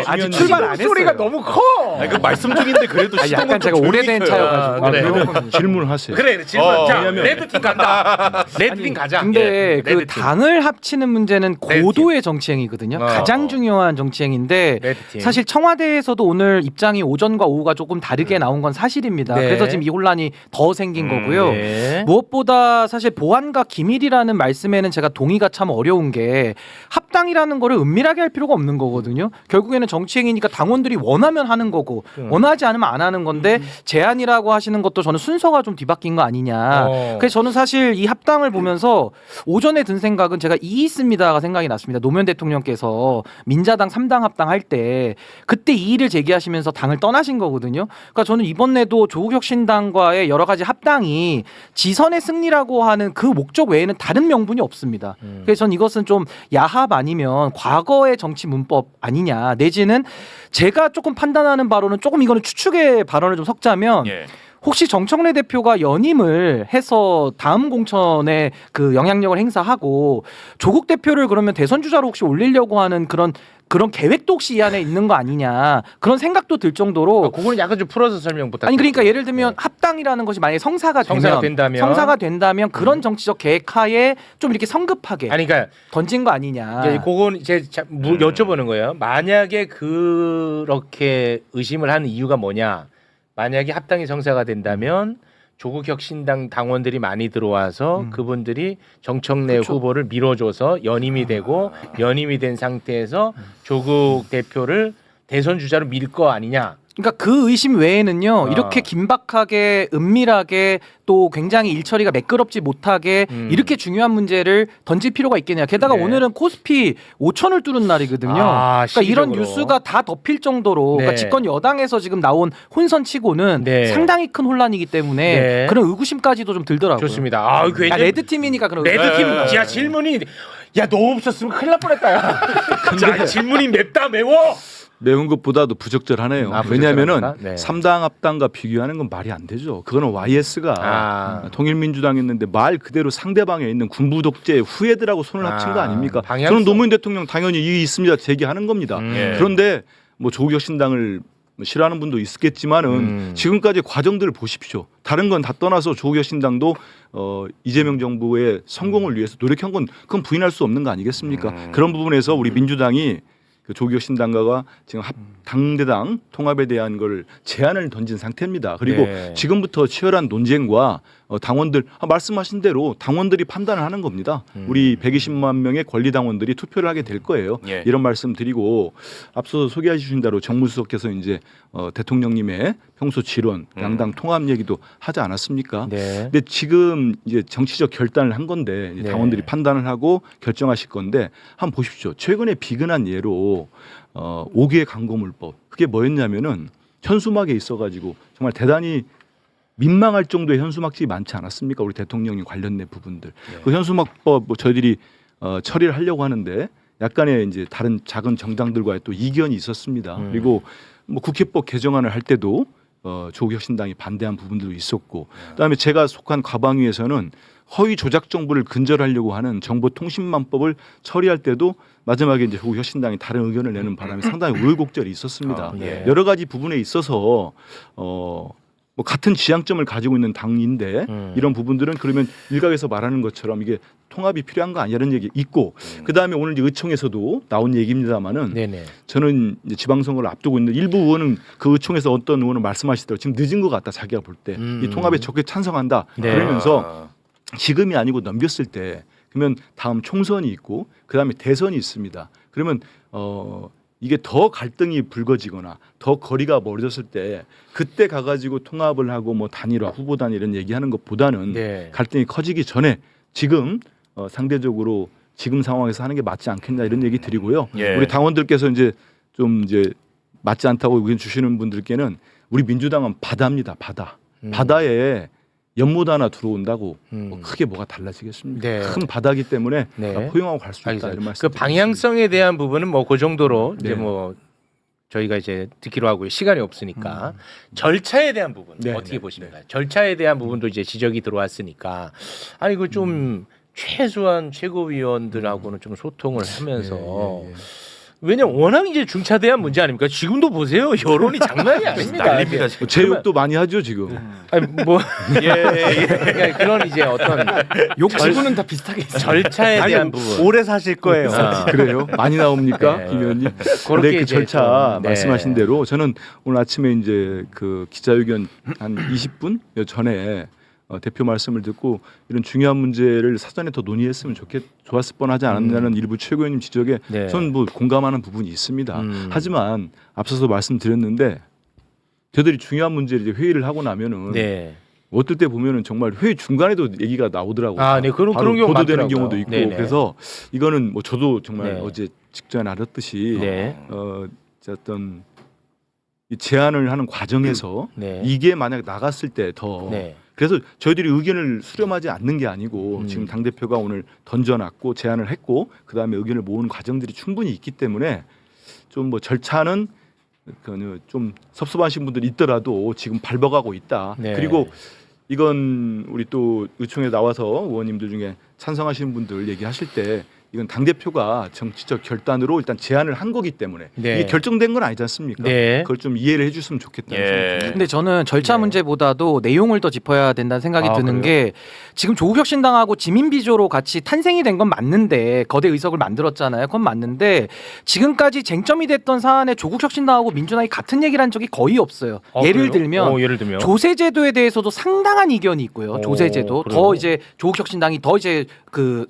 아직 출발 안 했어요. 소리가 너무 커. 그 말씀 중인데 그래도 약간 제가 오래된 차여가지고. 그래. 질문하세요. 그래 질문. 자 왜냐면- 레드팀 간다. 레드팀 가자. 근데 그 레드팀. 당을 합치는 문제는 고도의 정치행위거든요. 가장 중요한 정치행위인데 레드팀. 사실 청와대에서도 오늘 입장이 오전과 오후가 조금 다르게 나온 건 사실입니다. 네. 그래서 지금 이 혼란이 더 생긴 거고요. 네. 무엇보다 사실 보안과 기밀이라는 말씀에는 제가 동의가 참 어려운 게 합당이라는 거를 은밀하게 할 필요가 없는 거거든요. 결국에는 정치행위니까 당원들이 원하면 하는 거고 원하지 않으면 안 하는 건데 제안이라고 하시는 것도 저는 순서가 좀 뒤바뀐 거 아니냐. 그래서 저는 사실 이 합당을 보면서 오전에 든 생각은 제가 이 있습니다가 생각이 났습니다. 노무현 대통령께서 민자당 3당 합당할 때 그때 이의를 제기하시면서 당을 떠나신 거거든요. 그러니까 저는 이번에도 조국혁신당과의 여러 가지 합당이 지선의 승리라고 하는 그 목적 외에는 다른 명분이 없습니다. 그래서 전 이것은 좀 야합 아니면 과거의 정치 문법 아니냐, 내지는 제가 조금 판단하는 바로는 조금 이거는 추측의 발언을 좀 섞자면 예. 혹시 정청래 대표가 연임을 해서 다음 공천에 그 영향력을 행사하고 조국 대표를 그러면 대선 주자로 혹시 올리려고 하는 그런 계획도 혹시 이 안에 있는 거 아니냐, 그런 생각도 들 정도로. 그거는 약간 좀 풀어서 설명 부탁드립니다. 아니 그러니까 예를 들면 합당이라는 것이 만약에 성사가 된다면 그런 정치적 계획하에 좀 이렇게 성급하게 아니 그러니까 던진 거 아니냐. 이제 그건 이제 여쭤보는 거예요. 만약에 그렇게 의심을 하는 이유가 뭐냐? 만약에 합당이 성사가 된다면 조국혁신당 당원들이 많이 들어와서 그분들이 정청래 후보를 밀어줘서 연임이 되고 연임이 된 상태에서 조국 대표를 대선 주자로 밀 거 아니냐? 그러니까 그 의심 외에는요, 이렇게 긴박하게 은밀하게 또 굉장히 일처리가 매끄럽지 못하게 이렇게 중요한 문제를 던질 필요가 있겠냐. 게다가 네. 오늘은 코스피 5천을 뚫은 날이거든요. 그러니까 이런 뉴스가 다 덮일 정도로 그러니까 네. 집권 여당에서 지금 나온 혼선치고는 네. 상당히 큰 혼란이기 때문에 네. 그런 의구심까지도 좀 들더라고요. 좋습니다. 아, 야, 레드팀이니까 그런 레드팀 야 질문이 야 너 없었으면 큰일 날 뻔했다. 야. 자, 질문이 맵다 매워. 매운 것보다도 부적절하네요. 아, 왜냐하면은 부적절합니다. 네. 3당 합당과 비교하는 건 말이 안 되죠. 그거는 YS가 통일민주당이었는데 말 그대로 상대방에 있는 군부 독재 후예들하고 손을 합친 거 아닙니까? 저는 노무현 대통령 당연히 이의 있습니다 제기하는 겁니다. 예. 그런데 뭐 조국혁신당을 싫어하는 분도 있겠지만은 지금까지 과정들을 보십시오. 다른 건 다 떠나서 조국혁신당도 이재명 정부의 성공을 위해서 노력한 건 그건 부인할 수 없는 거 아니겠습니까? 그런 부분에서 우리 민주당이 그 조국혁신당과 지금 당대당 통합에 대한 걸 제안을 던진 상태입니다. 그리고 네. 지금부터 치열한 논쟁과 당원들 말씀하신 대로 당원들이 판단을 하는 겁니다. 우리 120만 명의 권리 당원들이 투표를 하게 될 거예요. 예. 이런 말씀 드리고 앞서 소개해 주신 대로 정무수석께서 이제 대통령님의 평소 질원, 양당 통합 얘기도 하지 않았습니까? 네. 근데 지금 이제 정치적 결단을 한 건데 이제 네. 당원들이 판단을 하고 결정하실 건데 한번 보십시오. 최근에 비근한 예로 5개 광고물법 그게 뭐였냐면은 현수막에 있어가지고 정말 대단히 민망할 정도의 현수막집이 많지 않았습니까? 우리 대통령님 관련된 부분들. 그 현수막법 뭐 저희들이 처리를 하려고 하는데 약간의 이제 다른 작은 정당들과의 또 이견이 있었습니다. 그리고 뭐 국회법 개정안을 할 때도 조국혁신당이 반대한 부분들도 있었고, 그다음에 제가 속한 과방위에서는 허위 조작 정보를 근절하려고 하는 정보통신망법을 처리할 때도 마지막에 이제 조국혁신당이 다른 의견을 내는 바람에 상당히 우여곡절이 있었습니다. 네. 여러 가지 부분에 있어서 뭐 같은 지향점을 가지고 있는 당인데 이런 부분들은 그러면 일각에서 말하는 것처럼 이게 통합이 필요한 거 아니냐는 얘기 있고 그다음에 오늘 이제 의총에서도 나온 얘기입니다만은 저는 이제 지방선거를 앞두고 있는 일부 의원은 그 의총에서 어떤 의원은 말씀하시더라고요. 지금 늦은 것 같다 자기가 볼 때 이 통합에 적극 찬성한다 그러면서 지금이 아니고 넘겼을 때 그러면 다음 총선이 있고 그다음에 대선이 있습니다. 그러면 이게 더 갈등이 불거지거나 더 거리가 멀어졌을 때 그때 가가지고 통합을 하고 뭐 단일화 후보 단일 이런 얘기하는 것보다는 갈등이 커지기 전에 지금 상대적으로 지금 상황에서 하는 게 맞지 않겠냐 이런 얘기 드리고요. 예. 우리 당원들께서 이제 좀 이제 맞지 않다고 의견 주시는 분들께는 우리 민주당은 바다입니다. 바다에 연못 하나 들어온다고 뭐 크게 뭐가 달라지겠습니까? 네. 큰 바다기 때문에 네. 포용하고 갈 수 있다 알겠습니다. 이런 말씀. 그 방향성에 대한 부분은 뭐 그 정도로 이제 네. 뭐 저희가 이제 듣기로 하고요. 시간이 없으니까 절차에 대한 부분 네, 어떻게 네, 보십니까? 절차에 대한 부분도 이제 지적이 들어왔으니까 아니 그 좀 최소한 최고위원들하고는 좀 소통을 하면서 왜냐면 워낙 이제 중차대한 문제 아닙니까? 지금도 보세요. 여론이 장난이 아닙니다. 난립니다 지금. 제 욕도 많이 하죠 지금. 아니 뭐 그러니까 그런 이제 어떤 욕 지구는 다 비슷하게 있어요. 절차에 대한 부분. 오래 사실 거예요. 그래요? 많이 나옵니까, 네. 김 의원님? 그렇게 네, 그 이제 절차 좀, 말씀하신 대로 저는 오늘 아침에 이제 그 기자회견 한 20분 전에 대표 말씀을 듣고 이런 중요한 문제를 사전에 더 논의했으면 좋았을 뻔하지 않았냐는 일부 최고위원님 지적에 네. 저는 뭐 공감하는 부분이 있습니다. 하지만 앞서서 말씀드렸는데 저들이 중요한 문제를 이제 회의를 하고 나면은 네. 어떨 때 보면은 정말 회의 중간에도 얘기가 나오더라고요. 아, 네. 그런 바로 경우 보도되는 많더라고요. 경우도 있고 네네. 그래서 이거는 뭐 저도 정말 네. 어제 직전에 알았듯이 네. 어떤 이 제안을 하는 과정에서 네. 이게 만약 나갔을 때 더 네. 그래서 저희들이 의견을 수렴하지 않는 게 아니고 지금 당 대표가 오늘 던져놨고 제안을 했고 그 다음에 의견을 모으는 과정들이 충분히 있기 때문에 좀 뭐 절차는 좀 섭섭하신 분들이 있더라도 지금 밟아가고 있다. 네. 그리고 이건 우리 또 의총에 나와서 의원님들 중에 찬성하시는 분들 얘기하실 때 이건 당 대표가 정치적 결단으로 일단 제안을 한 거기 때문에 네. 이게 결정된 건 아니지 않습니까? 네. 그걸 좀 이해를 해줬으면 좋겠다는 생각이 듭니다. 근데 저는 절차 문제보다도 내용을 더 짚어야 된다는 생각이 아, 드는 그래요? 게 지금 조국혁신당하고 지민비조로 같이 탄생이 된 건 맞는데 거대 의석을 만들었잖아요. 그건 맞는데 지금까지 쟁점이 됐던 사안에 조국혁신당하고 민주당이 같은 얘기를 한 적이 거의 없어요. 예를 들면 예를 들면 조세제도에 대해서도 상당한 이견이 있고요. 조세제도 그래요? 더 이제 조국혁신당이 더 이제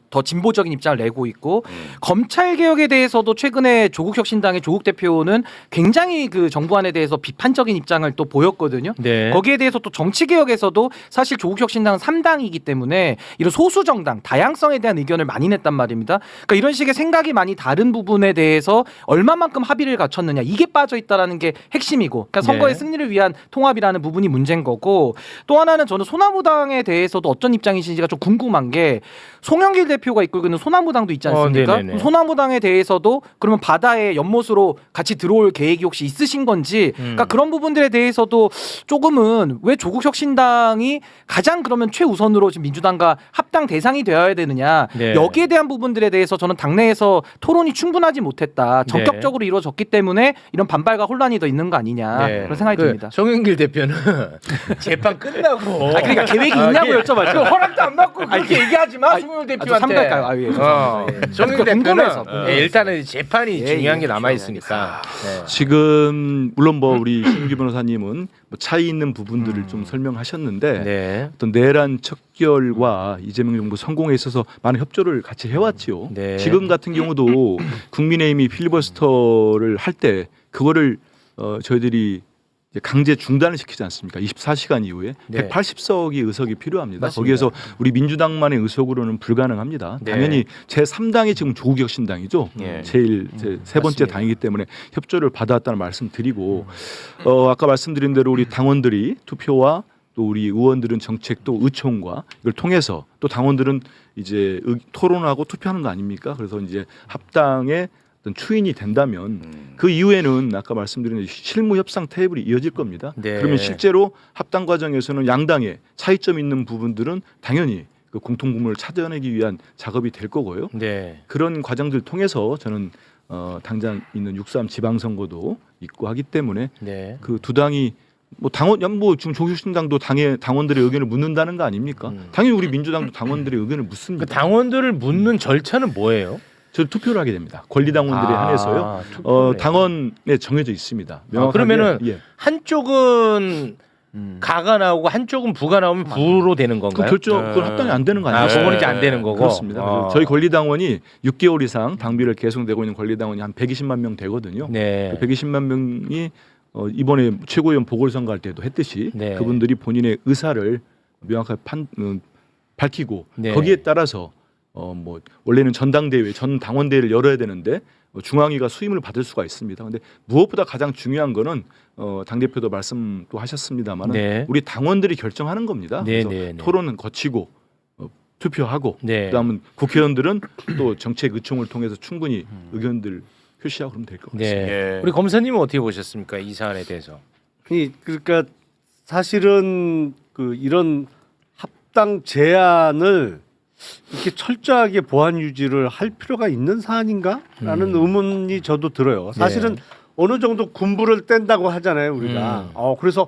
더 진보적인 입장을 내고 있고 검찰 개혁에 대해서도 최근에 조국혁신당의 조국 대표는 굉장히 그 정부안에 대해서 비판적인 입장을 또 보였거든요. 네. 거기에 대해서 또 정치 개혁에서도 사실 조국혁신당은 3당이기 때문에 이런 소수 정당 다양성에 대한 의견을 많이 냈단 말입니다. 그러니까 이런 식의 생각이 많이 다른 부분에 대해서 얼마만큼 합의를 갖췄느냐 이게 빠져 있다라는 게 핵심이고, 그러니까 선거의 네. 승리를 위한 통합이라는 부분이 문제인 거고, 또 하나는 저는 소나무당에 대해서도 어떤 입장이신지가 좀 궁금한 게 송영길 대표가 이끌고 있는 소나무당도 있지 않습니까? 네네네. 소나무당에 대해서도 그러면 바다의 연못으로 같이 들어올 계획이 혹시 있으신 건지, 그러니까 그런 부분들에 대해서도 조금은 왜 조국혁신당이 가장 그러면 최우선으로 지금 민주당과 합당 대상이 되어야 되느냐, 네. 여기에 대한 부분들에 대해서 저는 당내에서 토론이 충분하지 못했다, 전격적으로 이루어졌기 때문에 이런 반발과 혼란이 더 있는 거 아니냐 그런 생각이 듭니다. 송영길 대표는 재판 끝나고 그러니까 계획이 있냐고 여쭤봤죠. 그 허락도 안 받고 그렇게 얘기하지 마, 송영길 대표한테. 삼갈까요? 아, 예, 죄송합니다. 예. 송영길 그러니까 대표는 궁금해서. 일단은 재판이 예, 중요한 예, 게 남아 있으니까. 지금 물론 뭐 우리 신규 변호사님은 뭐 차이 있는 부분들을 좀 설명하셨는데 네. 어떤 내란 척결과 이재명 정부 성공에 있어서 많은 협조를 같이 해왔지요. 네. 지금 같은 경우도 국민의힘이 필리버스터를 할 때 그거를 저희들이 이제 강제 중단을 시키지 않습니까? 24시간 이후에 네. 180석의 의석이 필요합니다. 맞습니다. 거기에서 우리 민주당만의 의석으로는 불가능합니다. 네. 당연히 제3당이 지금 조국혁신당이죠. 예. 제일 세 번째 맞습니다. 당이기 때문에 협조를 받아왔다는 말씀드리고 아까 말씀드린 대로 우리 당원들이 투표와 또 우리 의원들은 정책 또 의총과 이걸 통해서 또 당원들은 이제 토론하고 투표하는 거 아닙니까? 그래서 이제 합당의 어떤 추인이 된다면 그 이후에는 아까 말씀드린 실무 협상 테이블이 이어질 겁니다. 네. 그러면 실제로 합당 과정에서는 양당의 차이점 있는 부분들은 당연히 그 공통분모를 찾아내기 위한 작업이 될 거고요. 네. 그런 과정들 통해서 저는 당장 있는 6.3 지방선거도 있고 하기 때문에 네. 그 두 당이 뭐 지금 조국혁신당도 당원들의 의견을 묻는다는 거 아닙니까? 당연히 우리 민주당도 당원들의 의견을 묻습니다. 그 당원들을 묻는 절차는 뭐예요? 저 투표를 하게 됩니다. 권리당원들에 한해서요. 투표를 해요. 당원에 정해져 있습니다. 명확하게. 그러면은 예. 한쪽은 가가 나오고 한쪽은 부가 나오면 부로 되는 건가요? 그 결정 그건 합당이 안 되는 거 아니에요? 그건 이제 안 되는 거고. 그렇습니다. 그래서 저희 권리당원이 6개월 이상 당비를 계속 내고 있는 권리당원이 한 120만 명 되거든요. 네. 그 120만 명이 이번에 최고위원 보궐선거 할 때도 했듯이 네. 그분들이 본인의 의사를 명확하게 밝히고 네. 거기에 따라서 뭐 원래는 전당대회, 전 당원대회를 열어야 되는데 중앙위가 수임을 받을 수가 있습니다. 근데 무엇보다 가장 중요한 거는 당 대표도 말씀도 하셨습니다만 네. 우리 당원들이 결정하는 겁니다. 네, 그래서 네, 네. 토론은 거치고 투표하고 네. 그다음은 국회의원들은 또 정책 의총을 통해서 충분히 의견들 표시하고 그러면 될 것 같습니다. 네. 우리 검사님은 어떻게 보셨습니까? 이 사안에 대해서. 그러니까 사실은 이런 합당 제안을 이렇게 철저하게 보안 유지를 할 필요가 있는 사안인가라는 의문이 저도 들어요. 사실은 어느 정도 군부를 뗀다고 하잖아요, 우리가. 그래서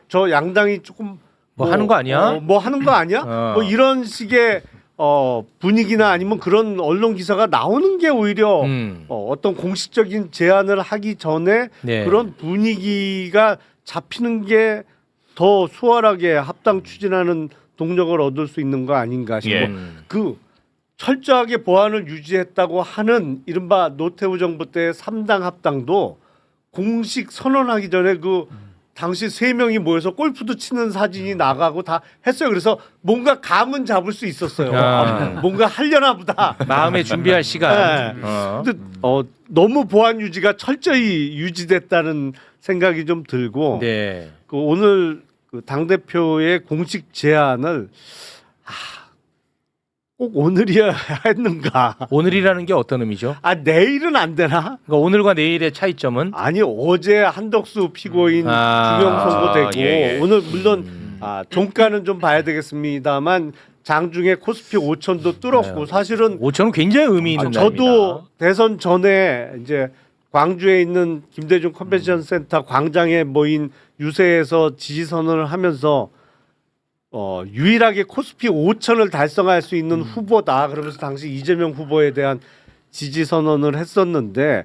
저 양당이 조금 뭐 하는 거 아니야? 뭐 하는 거 아니야? 뭐 이런 식의 분위기나 아니면 그런 언론 기사가 나오는 게 오히려 어떤 공식적인 제안을 하기 전에 네. 그런 분위기가 잡히는 게 더 수월하게 합당 추진하는 동력을 얻을 수 있는 거 아닌가 싶고 예. 그 철저하게 보안을 유지했다고 하는 이른바 노태우 정부 때 3당 합당도 공식 선언하기 전에 그 당시 3명이 모여서 골프도 치는 사진이 나가고 다 했어요. 그래서 뭔가 감은 잡을 수 있었어요. 뭔가 하려나 보다. 마음에 준비할 시간. 근데 너무 보안 유지가 철저히 유지됐다는 생각이 좀 들고 네. 그 오늘 그 당대표의 공식 제안을 꼭 오늘이어야 했는가? 오늘이라는 게 어떤 의미죠? 내일은 안 되나? 그러니까 오늘과 내일의 차이점은 아니 어제 한덕수 피고인 구형 선고되고 오늘 물론 종가는 좀 봐야 되겠습니다만 장중에 코스피 5천도 뚫었고 사실은 5천은 굉장히 의미 있는 저도 날입니다. 대선 전에 이제 광주에 있는 김대중 컨벤션 센터 광장에 모인 유세에서 지지 선언을 하면서 유일하게 코스피 5천을 달성할 수 있는 후보다 그러면서 당시 이재명 후보에 대한 지지 선언을 했었는데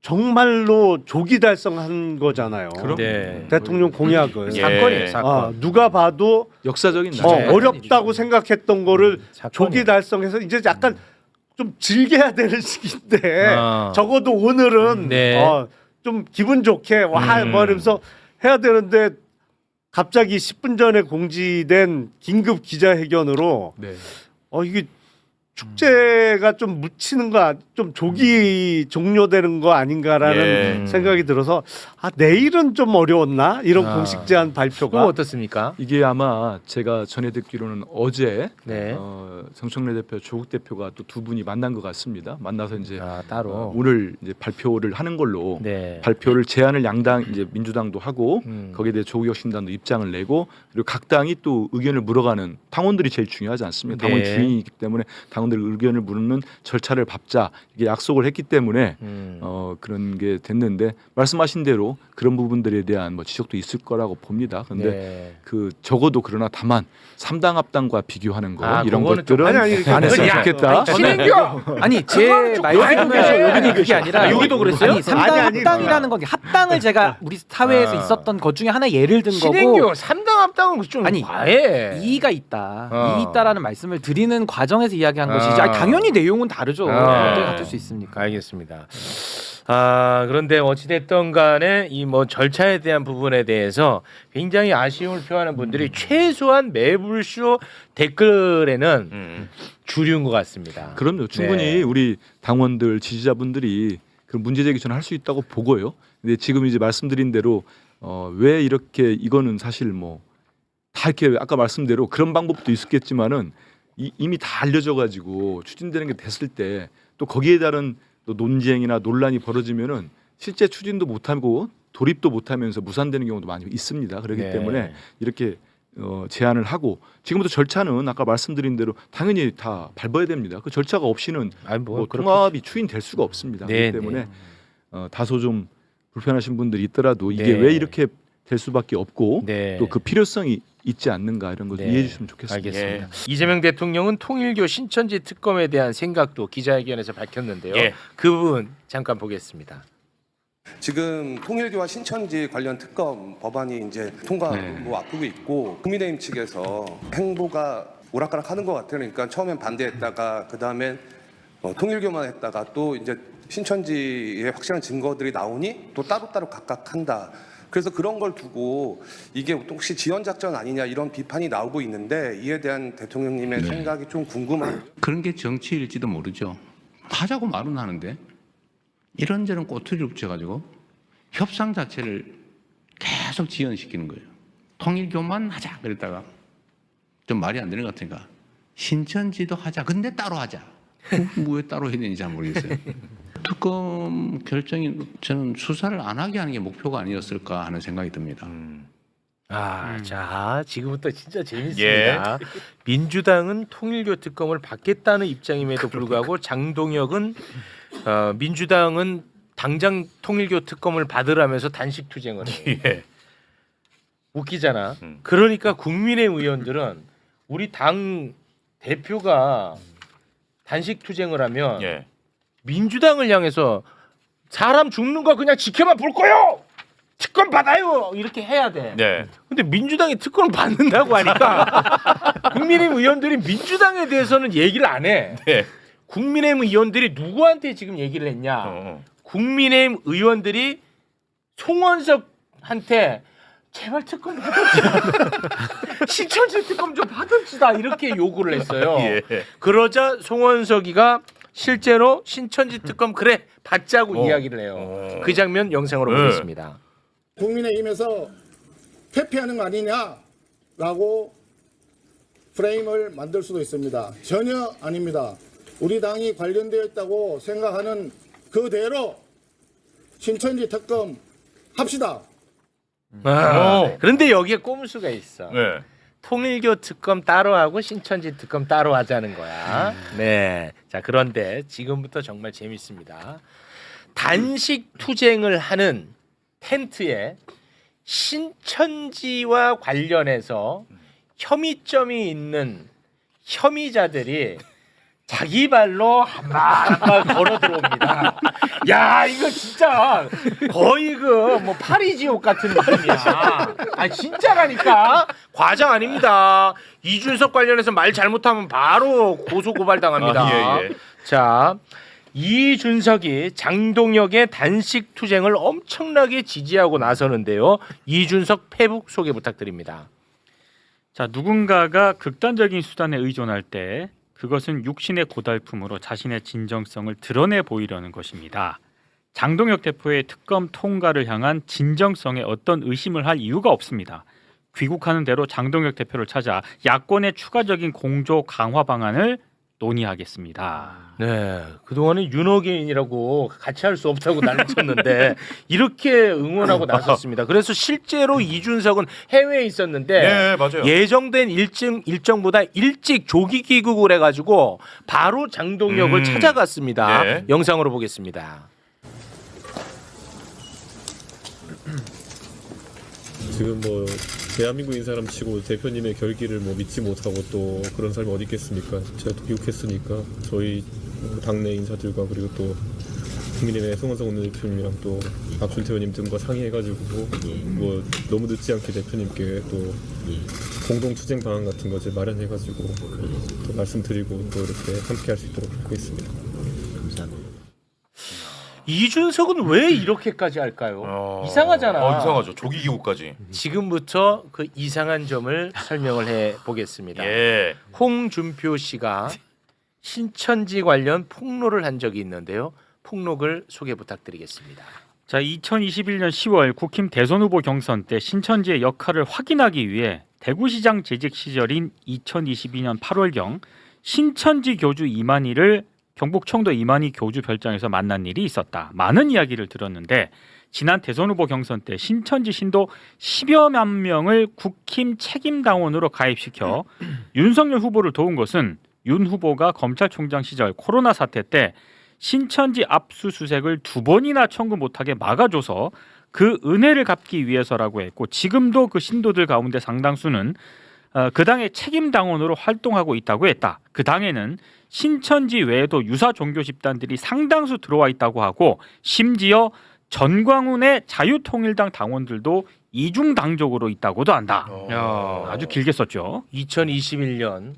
정말로 조기 달성한 거잖아요. 네. 대통령 공약을 사건이에요, 사건. 누가 봐도 역사적인 어렵다고 생각했던 거를 조기 달성해서 이제 약간 좀 즐겨야 되는 시기인데 적어도 오늘은 좀 기분 좋게 뭐 이러면서 해야 되는데 갑자기 10분 전에 공지된 긴급 기자회견으로 이게 축제가 좀 묻히는 거, 좀 조기 종료되는 거 아닌가라는 생각이 들어서 내일은 좀 어려웠나 이런 공식 제안 발표가 어떻습니까? 이게 아마 제가 전해 듣기로는 어제 네. 정청래 대표, 조국 대표가 또 두 분이 만난 것 같습니다. 만나서 이제 따로 오늘 이제 발표를 하는 걸로 네. 발표를 제안을 양당 이제 민주당도 하고 거기에 대해 조국혁신당도 입장을 내고 그리고 각 당이 또 의견을 물어가는 당원들이 제일 중요하지 않습니까? 당원 네. 주인이기 때문에 당원들 의견을 물는 절차를 밟자 이게 약속을 했기 때문에 그런 게 됐는데 말씀하신 대로 그런 부분들에 대한 뭐 지적도 있을 거라고 봅니다. 그런데 그 적어도 그러나 다만 3당 합당과 비교하는 거 이런 것들은 안 했으면 좋겠다. 아니 제 말씀은 그게 아니라 여기도 그랬어요? 아니 3당 합당이라는 건 합당을 제가 우리 사회에서 있었던 것 중에 하나 예를 든 거고 3당 합당은 좀 아니 과해. 이의가 있다. 이의 있다라는 말씀을 드리는 과정에서 이야기한 것이지. 당연히 내용은 다르죠. 어떻게 같을 수 있습니까? 알겠습니다. 그런데 어찌됐든 간에 이 뭐 절차에 대한 부분에 대해서 굉장히 아쉬움을 표하는 분들이 최소한 매불쇼 댓글에는 주류인 것 같습니다. 그럼요. 충분히 우리 당원들 지지자분들이 그런 문제 제기 전에 할 수 있다고 보고요. 근데 지금 이제 말씀드린 대로 왜 이렇게 이거는 사실 뭐 다 이렇게 아까 말씀대로 그런 방법도 있었겠지만은 이미 다 알려져 가지고 추진되는 게 됐을 때 또 거기에 따른 또 논쟁이나 논란이 벌어지면은 실제 추진도 못하고 돌입도 못하면서 무산되는 경우도 많이 있습니다. 그렇기 때문에 이렇게 제안을 하고 지금부터 절차는 아까 말씀드린 대로 당연히 다 밟아야 됩니다. 그 절차가 없이는 뭐 통합이 추진될 수가 없습니다. 그렇기 때문에 다소 좀 불편하신 분들이 있더라도 이게 왜 이렇게 될 수밖에 없고 또 그 필요성이 있지 않는가 이런 걸 이해해 주시면 좋겠습니다. 알겠습니다. 이재명 대통령은 통일교 신천지 특검에 대한 생각도 기자회견에서 밝혔는데요. 그 부분 잠깐 보겠습니다. 지금 통일교와 신천지 관련 특검 법안이 이제 통과로 앞두고 있고 국민의힘 측에서 행보가 오락가락하는 것 같아요. 그러니까 처음엔 반대했다가 그 다음엔 통일교만 했다가 또 이제 신천지의 확실한 증거들이 나오니 또 따로따로 각각 한다. 그래서 그런 걸 두고 이게 혹시 지연작전 아니냐 이런 비판이 나오고 있는데 이에 대한 대통령님의 생각이 좀 궁금해요. 그런 게 정치일지도 모르죠. 하자고 말은 하는데 이런저런 꼬투리를 붙여가지고 협상 자체를 계속 지연시키는 거예요. 통일교만 하자 그랬다가 좀 말이 안 되는 것 같으니까 신천지도 하자. 근데 따로 하자. 왜 따로 해야 되는지 잘 모르겠어요. 특검 결정이 저는 수사를 안 하게 하는 게 목표가 아니었을까 하는 생각이 듭니다. 자 지금부터 진짜 재밌습니다. 민주당은 통일교 특검을 받겠다는 입장임에도 불구하고 장동혁은 민주당은 당장 통일교 특검을 받으라면서 단식 투쟁을 해요. 웃기잖아. 그러니까 국민의힘 의원들은 우리 당 대표가 단식 투쟁을 하면 민주당을 향해서 사람 죽는 거 그냥 지켜만 볼 거요. 특검 받아요. 이렇게 해야 돼. 근데 민주당이 특검을 받는다고 하니까 국민의힘 의원들이 민주당에 대해서는 얘기를 안 해. 국민의힘 의원들이 누구한테 지금 얘기를 했냐? 국민의힘 의원들이 송원석한테 제발 특검 받읍시다. 신천지 특검 좀 받읍시다. 이렇게 요구를 했어요. 그러자 송원석이가 실제로 신천지 특검 그래 받자고 이야기를 해요. 그 장면 영상으로 보겠습니다. 국민의힘에서 회피하는 거 아니냐라고 프레임을 만들 수도 있습니다. 전혀 아닙니다. 우리 당이 관련되어 있다고 생각하는 그대로 신천지 특검 합시다. 그런데 여기에 꼼수가 있어. 통일교 특검 따로 하고 신천지 특검 따로 하자는 거야. 자, 그런데 지금부터 정말 재밌습니다. 단식 투쟁을 하는 텐트에 신천지와 관련해서 혐의점이 있는 혐의자들이 자기 발로 한 발 걸어 들어옵니다. 야, 이거 진짜 거의 그 뭐 파리지옥 같은 느낌이야. 진짜라니까. 과장 아닙니다. 이준석 관련해서 말 잘못하면 바로 고소 고발 당합니다. 자, 이준석이 장동혁의 단식 투쟁을 엄청나게 지지하고 나서는데요. 이준석 페북 소개 부탁드립니다. 자, 누군가가 극단적인 수단에 의존할 때 그것은 육신의 고달픔으로 자신의 진정성을 드러내 보이려는 것입니다. 장동혁 대표의 특검 통과를 향한 진정성에 어떤 의심을 할 이유가 없습니다. 귀국하는 대로 장동혁 대표를 찾아 야권의 추가적인 공조 강화 방안을 논의하겠습니다. 그동안은 윤호개인이라고 같이 할 수 없다고 난리쳤는데 이렇게 응원하고 나섰습니다. 그래서 실제로 이준석은 해외에 있었는데 예정된 일정보다 일찍 조기 귀국을 해가지고 바로 장동혁을 찾아갔습니다. 영상으로 보겠습니다. 지금 뭐 대한민국인 사람 치고 대표님의 결기를 뭐 믿지 못하고 또 그런 사람이 어디 있겠습니까? 제가 또 귀국했으니까 저희 당내 인사들과 그리고 또 국민의힘의 송원석 원내대표님이랑 또 박준태 의원님 등과 상의해가지고 뭐 너무 늦지 않게 대표님께 또 공동 투쟁 방안 같은 거 마련해가지고 또 말씀드리고 또 이렇게 함께할 수 있도록 하고 있습니다. 감사합니다. 이준석은 왜 이렇게까지 할까요? 이상하잖아. 이상하죠. 조기 귀국까지. 지금부터 그 이상한 점을 설명을 해 보겠습니다. 홍준표 씨가 신천지 관련 폭로를 한 적이 있는데요. 폭로글 소개 부탁드리겠습니다. 자, 2021년 10월 국힘 대선 후보 경선 때 신천지의 역할을 확인하기 위해 대구시장 재직 시절인 2022년 8월경 신천지 교주 이만희를 경북청도 이만희 교주 별장에서 만난 일이 있었다. 많은 이야기를 들었는데 지난 대선 후보 경선 때 신천지 신도 10여만 명을 국힘 책임당원으로 가입시켜 윤석열 후보를 도운 것은 윤 후보가 검찰총장 시절 코로나 사태 때 신천지 압수수색을 2번이나 청구 못하게 막아줘서 그 은혜를 갚기 위해서라고 했고 지금도 그 신도들 가운데 상당수는 그 당의 책임당원으로 활동하고 있다고 했다. 그 당에는 신천지 외에도 유사 종교 집단들이 상당수 들어와 있다고 하고 심지어 전광훈의 자유통일당 당원들도 이중당적으로 있다고도 한다. 아주 길게 썼죠. 2021년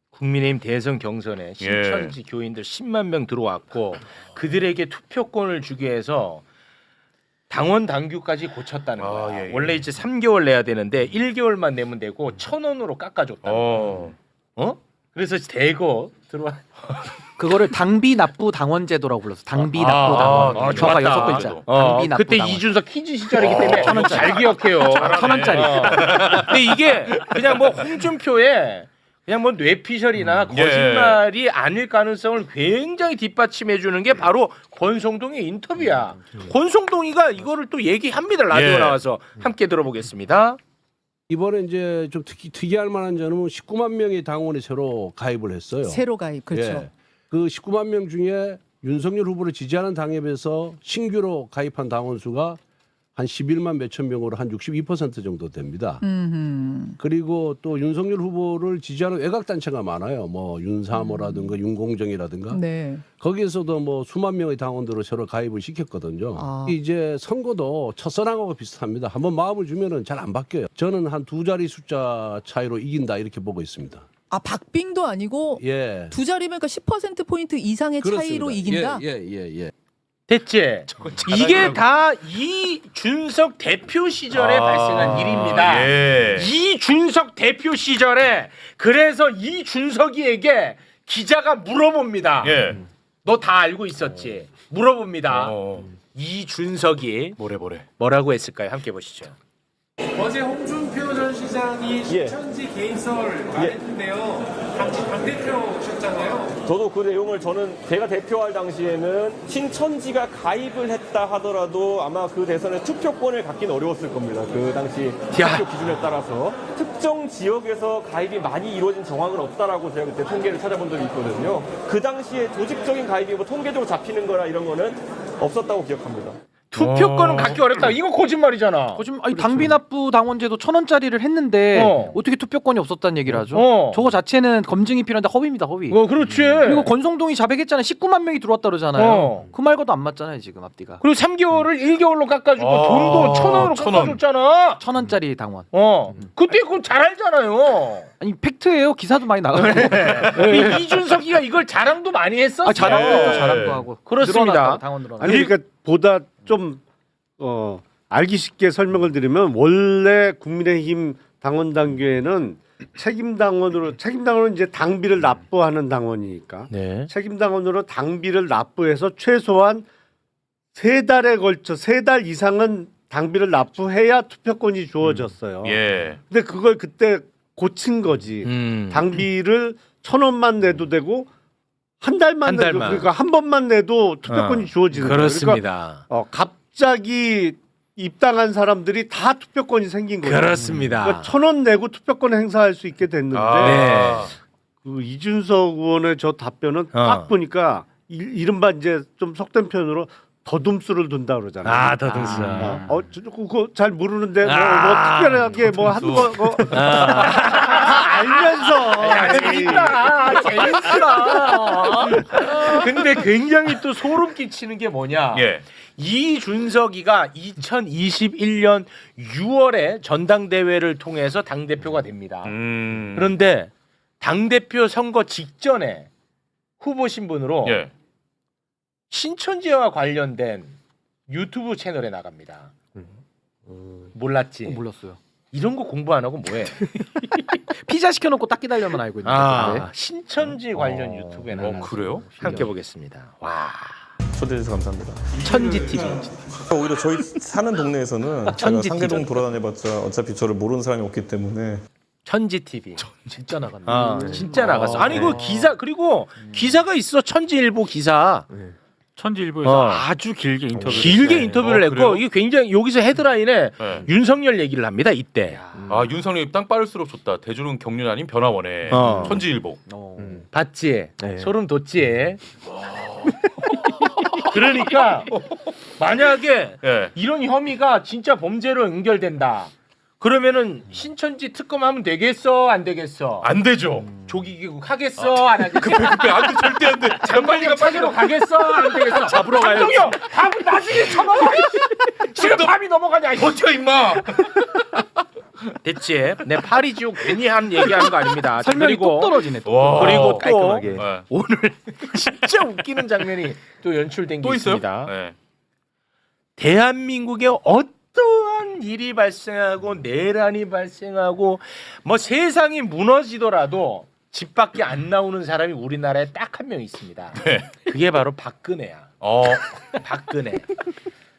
국민의힘 대선 경선에 신천지 교인들 10만 명 들어왔고 그들에게 투표권을 주기 위해서 당원 당규까지 고쳤다는 거야. 원래 이제 3개월 내야 되는데 1개월만 내면 되고 1,000원으로 깎아줬다. 그래서 대거 들어와. 그거를 당비 납부 당원 제도라고 불렀어. 당비 납부 당원. 저가 6글자. 당비 납부 그때 당원. 이준석 퀴즈 시절이기 때문에 잘 기억해요. 1,000원짜리. 근데 이게 그냥 뭐 홍준표의 그냥 뭐 뇌피셜이나 거짓말이 아닐 가능성을 굉장히 뒷받침해 주는 게 바로 권성동의 인터뷰야. 권성동이가 이거를 또 얘기합니다. 라디오 나와서 함께 들어보겠습니다. 이번에 이제 좀 특이할 만한 점은 19만 명의 당원이 새로 가입을 했어요. 새로 가입 그렇죠. 예. 그 19만 명 중에 윤석열 후보를 지지하는 당에 비해서 신규로 가입한 당원 수가 한 11만 몇천 명으로 한 62% 정도 됩니다. 그리고 또 윤석열 후보를 지지하는 외곽 단체가 많아요. 뭐 윤사모라든가 윤공정이라든가 네. 거기에서도 뭐 수만 명의 당원들을 새로 가입을 시켰거든요. 이제 선거도 첫사랑하고 비슷합니다. 한번 마음을 주면은 잘 안 바뀌어요. 저는 한 2자리 숫자 차이로 이긴다 이렇게 보고 있습니다. 아 박빙도 아니고 예. 두 자리면 그러니까 10% 포인트 이상의 차이로 이긴다. 예. 됐지. 이게 다 이준석 대표 시절에 발생한 일입니다. 예. 이준석 대표 시절에 그래서 이준석이에게 기자가 물어봅니다. 예. 너 다 알고 있었지? 물어봅니다. 이준석이 뭐라고 했을까요? 함께 보시죠. 어제 홍준표 전 시장이 신천지 개입설 말했는데요. 당대표셨잖아요. 저도 그 내용을 제가 대표할 당시에는 신천지가 가입을 했다 하더라도 아마 그 대선에 투표권을 갖기는 어려웠을 겁니다. 그 당시 투표 기준에 따라서 특정 지역에서 가입이 많이 이루어진 정황은 없다라고 제가 그때 통계를 찾아본 적이 있거든요. 그 당시에 조직적인 가입이 뭐 통계적으로 잡히는 거나 이런 거는 없었다고 기억합니다. 투표권은 갖기 어렵다. 이거 거짓말이잖아. 아니, 당비 납부 당원제도 1,000원짜리를 했는데 어떻게 투표권이 없었다는 얘기를 하죠? 저거 자체는 검증이 필요한데 허위입니다. 허위. 그렇지. 그리고 권성동이 자백했잖아요. 19만 명이 들어왔다 그러잖아요. 그 말과도 안 맞잖아요 지금 앞뒤가. 그리고 3개월을 1개월로 깎아주고 돈도 1,000원으로 깎아줬잖아. 1,000원짜리 당원. 그때 그거 잘 알잖아요. 아니 팩트예요. 기사도 많이 나가고. 이준석이가 이걸 자랑도 많이 했었어. 자랑도 하고. 그렇습니다. 당원 늘어나. 아니 그러니까 보다 좀 알기 쉽게 설명을 드리면 원래 국민의힘 당원 단계에는 책임 당원은 이제 당비를 납부하는 당원이니까 책임 당원으로 당비를 납부해서 최소한 3달에 걸쳐 3달 이상은 당비를 납부해야 투표권이 주어졌어요. 근데 그걸 그때 고친 거지. 당비를 1,000원만 내도 되고 한 달만 내도 그러니까 한 번만 내도 투표권이 주어지는 거예요. 그렇습니다. 그러니까 갑자기 입당한 사람들이 다 투표권이 생긴 거예요. 그렇습니다. 그러니까 1,000원 내고 투표권을 행사할 수 있게 됐는데 그 이준석 의원의 저 답변은 딱 보니까 이른바 이제 좀 속된 표현으로 더듬수를 둔다 그러잖아요. 더듬수. 그거 잘 모르는데 뭐 특별하게 뭐 하는 거 알면서 재밌다. 근데 굉장히 또 소름 끼치는 게 뭐냐? 이준석이가 2021년 6월에 전당대회를 통해서 당대표가 됩니다. 그런데 당대표 선거 직전에 후보 신분으로 신천지와 관련된 유튜브 채널에 나갑니다. 몰랐지? 몰랐어요. 이런 거 공부 안 하고 뭐해? 피자 시켜놓고 딱 기다려만 알고 있는데. 신천지 관련 유튜브에 나가서 그래요? 함께 보겠습니다. 와. 초대해 주셔서 감사합니다. 천지 TV. 오히려 저희 사는 동네에서는 제가 천지 상계동 TV. 돌아다녀봤자 어차피 저를 모르는 사람이 없기 때문에 천지 TV. 진짜 나갔네. 진짜 나갔어. 아니 그 기사 그리고 기사가 있어. 천지일보 기사. 천지일보에서 아주 길게 인터뷰를 했고 이게 굉장히 여기서 헤드라인에 윤석열 얘기를 합니다. 이때. 윤석열이 땅 빠를수록 좋다. 대주는 경륜 아닌 변화원에 천지일보. 봤지? 소름 돋지? 그러니까 만약에 이런 혐의가 진짜 범죄로 연결된다. 그러면은 신천지 특검하면 되겠어? 안 되겠어? 안 되죠. 조기기국 하겠어? 안 하겠어? 급해. 안 돼. 절대 안 돼. 장관리가 찾으러 가겠어? 안 되겠어? 잡으러 가야지. 감독이요! 밥을 나중에 쳐먹어! 지금 밤이 넘어가냐? 버텨 임마. 됐지? 내 파리지옥 괜히 한 얘기하는 거 아닙니다. 설명이 뚝 떨어지네. 그리고 또 깔끔하게. 오늘 진짜 웃기는 장면이 또 연출된 게 있습니다. 대한민국의 어떠한 일이 발생하고 내란이 발생하고 뭐 세상이 무너지더라도 집 밖에 안 나오는 사람이 우리나라에 딱 한 명 있습니다. 그게 바로 박근혜야. 박근혜.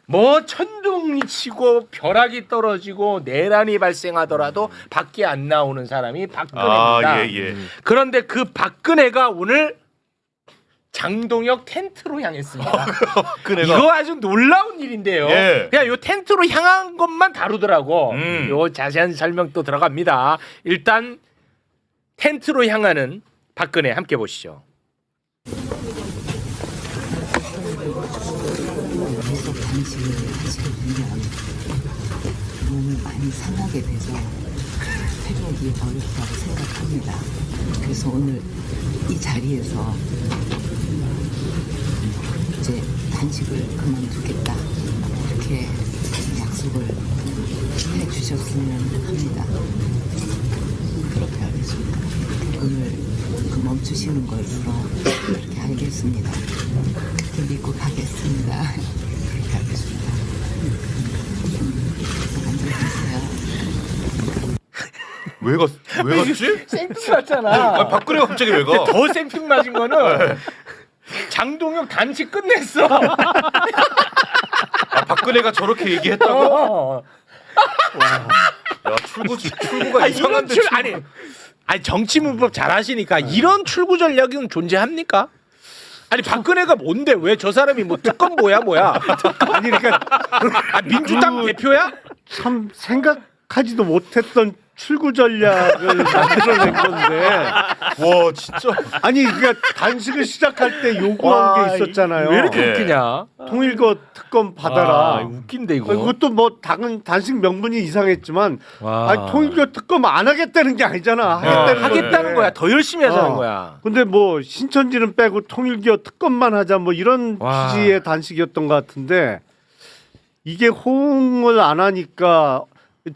뭐 천둥이 치고 벼락이 떨어지고 내란이 발생하더라도 밖에 안 나오는 사람이 박근혜입니다. 그런데 그 박근혜가 오늘 장동혁 텐트로 향했습니다. 박근혜가 이거 아주 놀라운 일인데요. 예. 그냥 요 텐트로 향한 것만 다루더라고. 요 자세한 설명 또 들어갑니다. 일단 텐트로 향하는 박근혜 함께 보시죠. 몸을 많이 상하게 돼서 회복이 어렵다고 생각합니다. 그래서 오늘 이 자리에서 이제 단식을 그만두겠다 이렇게 약속을 해주셨으면 합니다. 그렇게 하겠습니다. 오늘 그 멈추시는 걸로 그렇게 알겠습니다. 그렇게 믿고 가겠습니다. 그렇게 하겠습니다. 왜 갔지? 생뚱맞잖아. 박근혜가 갑자기 왜 가? 더 생뚱맞은 거는 장동혁 단식 끝냈어. 박근혜가 저렇게 얘기했다고? 야 출구가 이상한데. 아니 정치 문법 잘하시니까 이런 출구 전략은 존재합니까? 아니 박근혜가 뭔데 왜 저 사람이 뭐 특검 뭐야? 아니 그러니까 민주당 대표야? 참 생각하지도 못했던 출구 전략을 만들어낸 건데. 와 진짜. 아니 그러니까 단식을 시작할 때 요구한 게 있었잖아요. 왜 이렇게 웃기냐? 통일거 특검 받아라. 웃긴데 이거. 그것도 뭐 단식 명분이 이상했지만 아니, 통일거 특검 안 하겠다는 게 아니잖아. 하겠다는 거야. 더 열심히 하자는 거야. 근데 뭐 신천지는 빼고 통일교 특검만 하자 뭐 이런 취지의 단식이었던 것 같은데 이게 호응을 안 하니까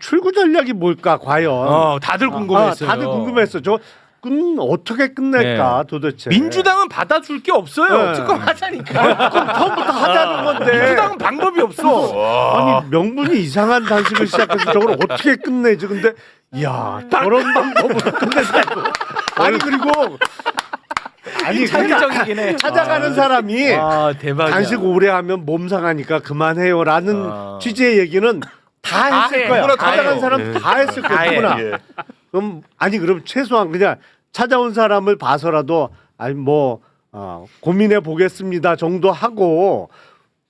출구 전략이 뭘까 과연? 다들 궁금했어요. 다들 궁금했어. 저 어떻게 끝낼까 도대체? 민주당은 받아줄 게 없어요. 네. 특검 하자니까. 처음부터 하자는 건데. 민주당은 방법이 없어. 아니 명분이 이상한 단식을 시작해서 저걸 어떻게 끝내지? 근데 이야 저런 방법으로 끝낸다고. 아니 그리고 창의적이긴 해. 찾아가는 사람이 대박이야. 단식 오래 하면 몸 상하니까 그만해요라는 취지의 얘기는 다 했을 거야. 찾아간 사람 다 했을 거야. 누구나. 그럼 그럼 최소한 그냥 찾아온 사람을 봐서라도 고민해 보겠습니다 정도 하고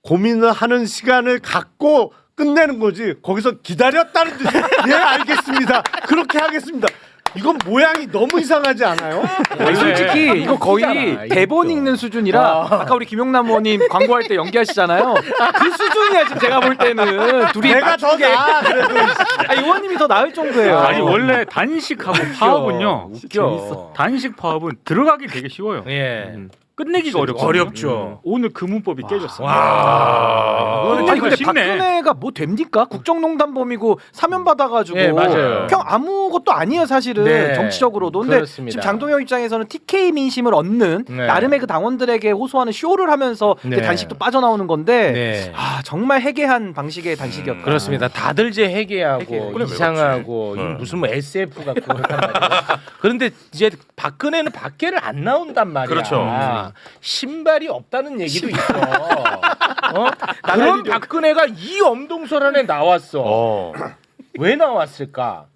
고민을 하는 시간을 갖고 끝내는 거지. 거기서 기다렸다는 듯이 예 알겠습니다. 그렇게 하겠습니다. 이건 모양이 너무 이상하지 않아요? 아니, 솔직히 이거 거의 대본 읽는 수준이라 아까 우리 김용남 의원님 광고할 때 연기하시잖아요. 그 수준이야 지금 제가 볼 때는 둘이 내가 더 나아 그래도. 의원님이 더 나을 정도예요. 아니 원래 단식하고 파업은요. 웃겨. 단식 파업은 들어가기 되게 쉬워요. 끝내기가 어렵죠. 오늘 그 문법이 깨졌어요. 아니 근데 박근혜가 뭐 됩니까? 국정농단범이고 사면 받아가지고 맞아요. 그냥 아무것도 아니에요 사실은 정치적으로도. 근데 그렇습니다. 지금 장동혁 입장에서는 TK 민심을 얻는 나름의 그 당원들에게 호소하는 쇼를 하면서 단식도 빠져나오는 건데 정말 해괴한 방식의 단식이었다. 그렇습니다. 다들 이제 해괴하고 이상하고 무슨 뭐 SF 같고 그렇단 말이에요. 그런데 이제 박근혜는 밖에를 안 나온단 말이야. 그렇죠. 신발이 없다는 얘기도 있어. 그런 박근혜가 이 엄동설안에 나왔어. 왜 나왔을까?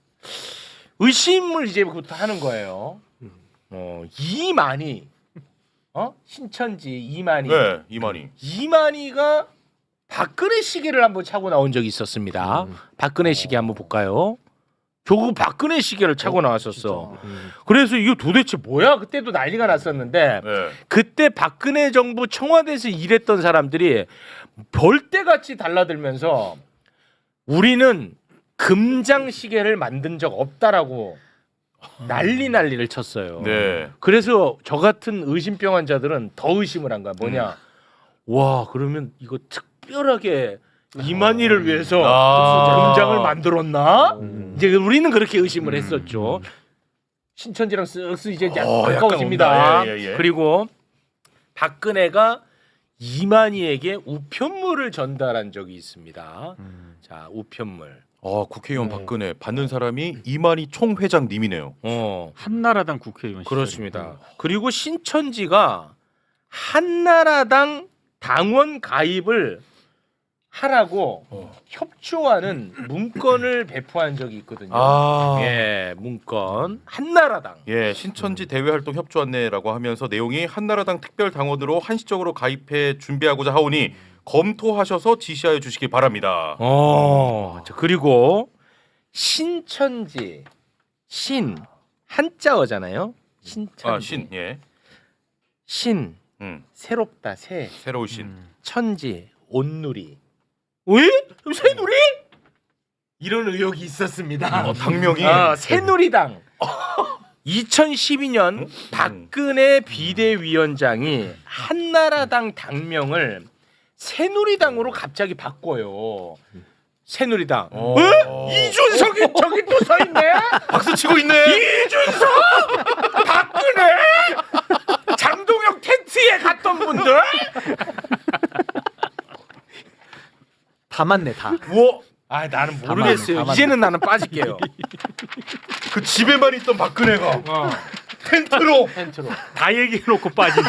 의심을 이제부터 하는 거예요. 이만희, 신천지 이만희. 네, 이만희. 이만희가 박근혜 시계를 한번 차고 나온 적이 있었습니다. 박근혜 시계 한번 볼까요? 저거 박근혜 시계를 차고 나왔었어. 그래서 이거 도대체 뭐야? 그때도 난리가 났었는데 그때 박근혜 정부 청와대에서 일했던 사람들이 벌떼같이 달라들면서 우리는 금장 시계를 만든 적 없다라고 난리를 쳤어요. 그래서 저 같은 의심병 환자들은 더 의심을 한 거야. 뭐냐? 와 그러면 이거 특별하게 이만희를 위해서 금장을 만들었나? 이제 우리는 그렇게 의심을 했었죠. 신천지랑 쓱쓱 이제 가까워집니다. 그리고 박근혜가 이만희에게 우편물을 전달한 적이 있습니다. 자, 우편물. 국회의원 박근혜 받는 사람이 이만희 총회장님이네요. 한나라당 국회의원. 그렇습니다. 그리고 신천지가 한나라당 당원 가입을 하라고 협조하는 문건을 배포한 적이 있거든요. 예, 문건 한나라당. 예, 신천지 대외 활동 협조 안내라고 하면서 내용이 한나라당 특별 당원으로 한시적으로 가입해 준비하고자 하오니 검토하셔서 지시하여 주시기 바랍니다. 자, 그리고 신천지 신 한자어잖아요. 신천지. 신, 예. 신 새롭다 새. 새로우신. 천지 온누리. 왜? 새누리? 이런 의혹이 있었습니다. 당명이. 새누리당. 2012년 박근혜 비대위원장이 한나라당 당명을 새누리당으로 갑자기 바꿔요. 새누리당. 이준석이 저기 또 서 있네. 박수 치고 있네. 이준석, 박근혜, 장동혁 텐트에 갔던 분들. 다 맞네 다. 아 나는 모르겠어요. 이제는 나는 빠질게요. 그 집에만 있던 박근혜가 텐트로 다 얘기해놓고 빠지네.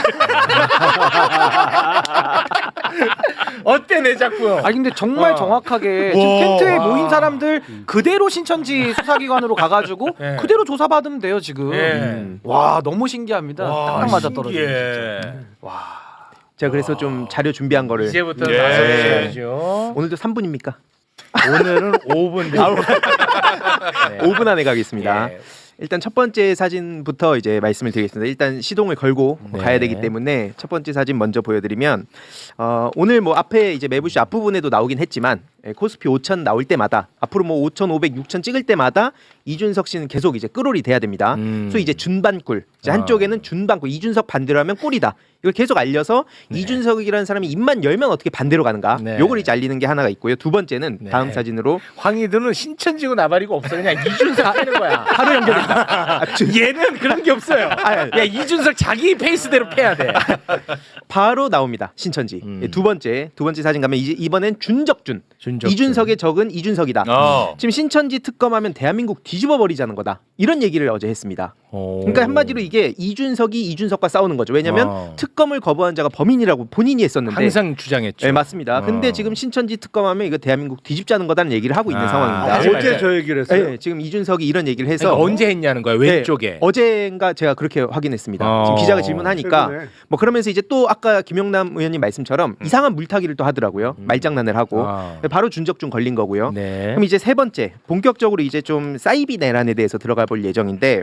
어때 내 작품? 아 근데 정말 정확하게 지금 텐트에 모인 사람들 그대로 신천지 수사기관으로 가가지고 네. 그대로 조사받으면 돼요 지금. 네. 와 너무 신기합니다. 딱딱 맞아 떨어지네. 제가 그래서 좀 자료 준비한 거를 이제부터 나서셔야죠. 오늘도 3분입니까? 오늘은 5분. 5분 안에 가겠습니다. 예. 일단 첫 번째 사진부터 이제 말씀을 드리겠습니다. 일단 시동을 걸고 가야 되기 때문에 첫 번째 사진 먼저 보여드리면 오늘 뭐 앞에 이제 매부쇼 앞부분에도 나오긴 했지만 코스피 5,000 나올 때마다 앞으로 뭐 5,500, 6,000 찍을 때마다 이준석 씨는 계속 이제 끌올이 돼야 됩니다. 그래서 이제 준반꿀, 이제 한쪽에는 준반꿀, 이준석 반대로 하면 꿀이다. 이걸 계속 알려서 이준석이라는 사람이 입만 열면 어떻게 반대로 가는가? 요걸 이제 알리는 게 하나가 있고요. 두 번째는 다음 사진으로 황희도는 신천지고 나발이고 없어. 그냥 이준석 하는 거야. 하루 연결된다. 얘는 그런 게 없어요. 야 이준석 자기 페이스대로 패야 돼. 바로 나옵니다. 신천지. 두 번째 사진 가면 이제 이번엔 준적준. 이준석의 적은 이준석이다. 지금 신천지 특검하면 대한민국 뒤집어 버리자는 거다. 이런 얘기를 어제 했습니다. 그러니까 한마디로 이게 이준석이 이준석과 싸우는 거죠. 왜냐하면 특검을 거부한 자가 범인이라고 본인이 했었는데 항상 주장했죠. 네, 맞습니다. 근데 지금 신천지 특검하면 이거 대한민국 뒤집자는 거다는 얘기를 하고 있는 상황입니다. 어제 저 얘기를 했어요. 네, 지금 이준석이 이런 얘기를 해서 그러니까 언제 했냐는 거야. 왼쪽에. 어제인가 제가 그렇게 확인했습니다. 지금 기자가 질문하니까 최근에. 뭐 그러면서 이제 또 아까 김영남 의원님 말씀처럼 이상한 물타기를 또 하더라고요. 말장난을 하고 바로 준적준 걸린 거고요. 그럼 이제 세 번째 본격적으로 이제 좀 사이비 내란에 대해서 들어가 볼 예정인데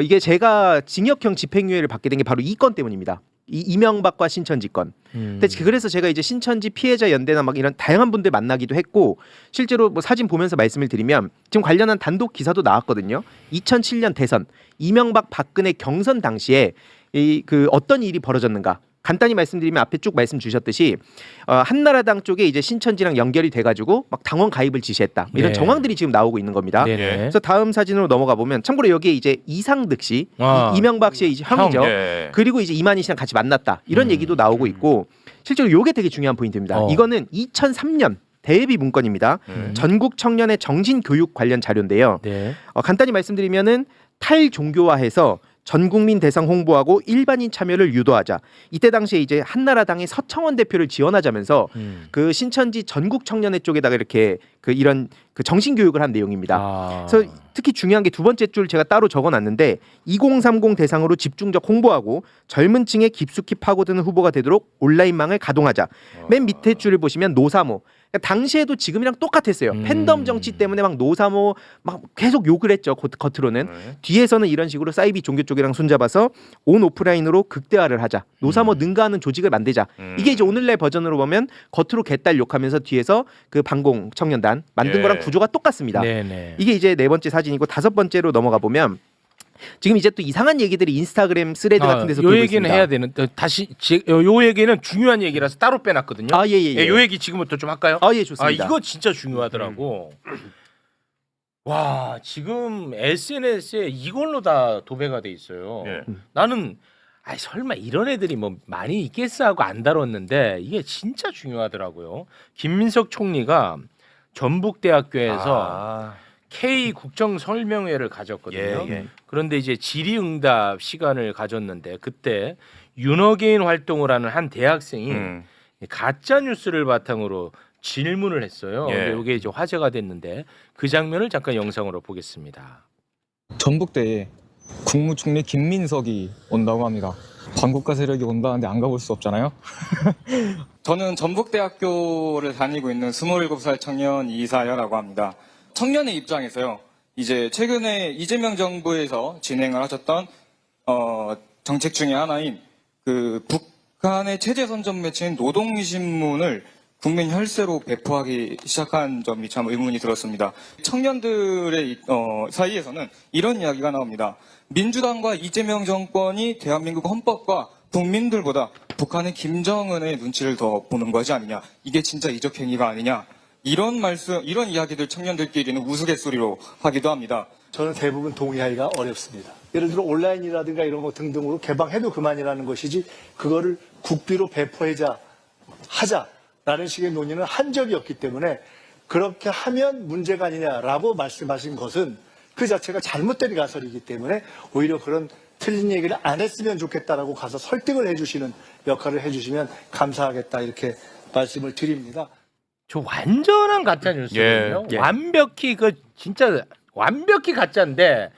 이게 제가 징역형 집행유예를 받게 된 게 바로 이 건 때문입니다. 이 이명박과 신천지 건. 근데 그래서 제가 이제 신천지 피해자 연대나 막 이런 다양한 분들 만나기도 했고 실제로 뭐 사진 보면서 말씀을 드리면 지금 관련한 단독 기사도 나왔거든요. 2007년 대선 이명박 박근혜 경선 당시에 이 그 어떤 일이 벌어졌는가. 간단히 말씀드리면 앞에 쭉 말씀 주셨듯이 한나라당 쪽에 이제 신천지랑 연결이 돼가지고 막 당원 가입을 지시했다 이런 정황들이 지금 나오고 있는 겁니다. 그래서 다음 사진으로 넘어가 보면 참고로 여기에 이제 이상득 씨, 이명박 씨의 이제 형이죠. 그리고 이제 이만희 씨랑 같이 만났다 이런 얘기도 나오고 있고 실제로 이게 되게 중요한 포인트입니다. 이거는 2003년 대예비 문건입니다. 전국 청년의 정신 교육 관련 자료인데요. 간단히 말씀드리면은 탈종교화해서 전 국민 대상 홍보하고 일반인 참여를 유도하자. 이때 당시에 이제 한나라당의 서청원 대표를 지원하자면서 그 신천지 전국 청년회 쪽에다가 이렇게 그 이런 그 정신 교육을 한 내용입니다. 그래서 특히 중요한 게 두 번째 줄 제가 따로 적어놨는데 2030 대상으로 집중적 홍보하고 젊은 층에 깊숙이 파고드는 후보가 되도록 온라인망을 가동하자. 맨 밑에 줄을 보시면 노사모. 그러니까 당시에도 지금이랑 똑같았어요. 팬덤 정치 때문에 막 노사모 막 계속 욕을 했죠. 겉으로는. 뒤에서는 이런 식으로 사이비 종교 쪽이랑 손잡아서 온 오프라인으로 극대화를 하자. 노사모 능가하는 조직을 만들자. 이게 이제 오늘날 버전으로 보면 겉으로 개딸 욕하면서 뒤에서 그 반공 청년단 만든 거랑 구조가 똑같습니다. 이게 이제 네 번째 사진이고 다섯 번째로 넘어가 보면 지금 이제 또 이상한 얘기들이 인스타그램 스레드 같은 데서 돌고 있습니다. 요 얘기는 해야 되는 다시 요 얘기는 중요한 얘기라서 따로 빼놨거든요. 요 얘기 지금부터 좀 할까요? 예, 좋습니다. 이거 진짜 중요하더라고. 와 지금 SNS에 이걸로 다 도배가 돼 있어요. 나는 설마 이런 애들이 뭐 많이 있겠어 하고 안 다뤘는데 이게 진짜 중요하더라고요. 김민석 총리가 전북대학교에서 K 국정 설명회를 가졌거든요. 그런데 이제 질의응답 시간을 가졌는데 그때 윤어게인 활동을 하는 한 대학생이 가짜 뉴스를 바탕으로 질문을 했어요. 예. 근데 이게 이제 화제가 됐는데 그 장면을 잠깐 영상으로 보겠습니다. 전북대에 국무총리 김민석이 온다고 합니다. 반국가 세력이 온다는데 안 가볼 수 없잖아요. 저는 전북대학교를 다니고 있는 27살 청년 이사야라고 합니다. 청년의 입장에서요. 이제 최근에 이재명 정부에서 진행을 하셨던 정책 중에 하나인 그 북한의 체제 선전 매체인 노동신문을 국민 혈세로 배포하기 시작한 점이 참 의문이 들었습니다. 청년들의 사이에서는 이런 이야기가 나옵니다. 민주당과 이재명 정권이 대한민국 헌법과 국민들보다 북한의 김정은의 눈치를 더 보는 것이 아니냐. 이게 진짜 이적 행위가 아니냐. 이런 이야기들 청년들끼리는 우스갯소리로 하기도 합니다. 저는 대부분 동의하기가 어렵습니다. 예를 들어 온라인이라든가 이런 거 등등으로 개방해도 그만이라는 것이지 그거를 국비로 하자라는 식의 논의는 한 적이 없기 때문에 그렇게 하면 문제가 아니냐라고 말씀하신 것은 그 자체가 잘못된 가설이기 때문에 오히려 그런 틀린 얘기를 안 했으면 좋겠다라고 가서 설득을 해주시는 역할을 해주시면 감사하겠다 이렇게 말씀을 드립니다. 저 완전한 가짜 뉴스거든요. 완벽히 진짜 완벽히 가짜인데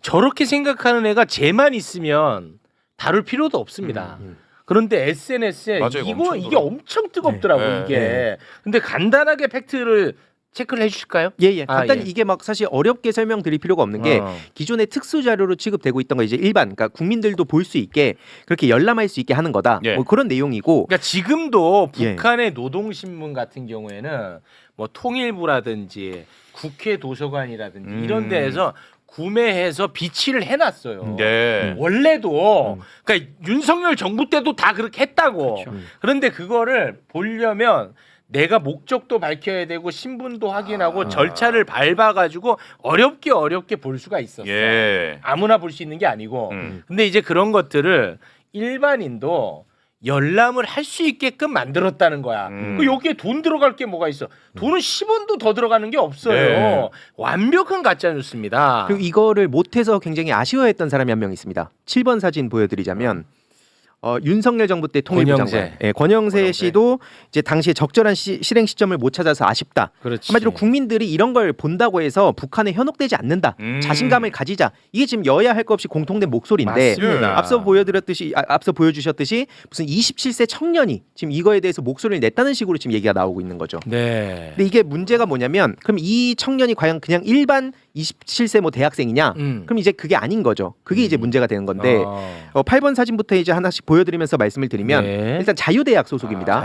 저렇게 생각하는 애가 쟤만 있으면 다룰 필요도 없습니다. 그런데 SNS에 맞아요, 이게 엄청 뜨겁더라고요. 이게. 근데 간단하게 팩트를 체크를 해주실까요? 간단히 이게 막 사실 어렵게 설명드릴 필요가 없는 게 기존의 특수 자료로 취급되고 있던 거 이제 일반, 그러니까 국민들도 볼 수 있게 그렇게 열람할 수 있게 하는 거다. 뭐 그런 내용이고. 그러니까 지금도 북한의 노동신문 같은 경우에는 뭐 통일부라든지 국회 도서관이라든지 이런 데에서 구매해서 비치를 해놨어요. 원래도 그러니까 윤석열 정부 때도 다 그렇게 했다고. 그런데 그거를 보려면 내가 목적도 밝혀야 되고 신분도 확인하고 절차를 밟아가지고 어렵게 볼 수가 있었어. 아무나 볼 수 있는 게 아니고. 근데 이제 그런 것들을 일반인도 열람을 할 수 있게끔 만들었다는 거야. 여기에 돈 들어갈 게 뭐가 있어? 돈은 10원도 더 들어가는 게 없어요. 완벽한 가짜 뉴스입니다. 그리고 이거를 못해서 굉장히 아쉬워했던 사람이 한 명 있습니다. 7번 사진 보여드리자면 윤석열 정부 때 통일부 장관 권영세 씨도 이제 당시에 적절한 실행 시점을 못 찾아서 아쉽다. 한마디로 국민들이 이런 걸 본다고 해서 북한에 현혹되지 않는다. 자신감을 가지자. 이게 지금 여야 할 것 없이 공통된 목소리인데 앞서 보여주셨듯이 무슨 27세 청년이 지금 이거에 대해서 목소리를 냈다는 식으로 지금 얘기가 나오고 있는 거죠. 근데 이게 문제가 뭐냐면 그럼 이 청년이 과연 그냥 일반 27세 뭐 대학생이냐? 그럼 이제 그게 아닌 거죠. 그게 이제 문제가 되는 건데 8번 사진부터 이제 하나씩 보여드리면서 말씀을 드리면 일단 자유대학 소속입니다.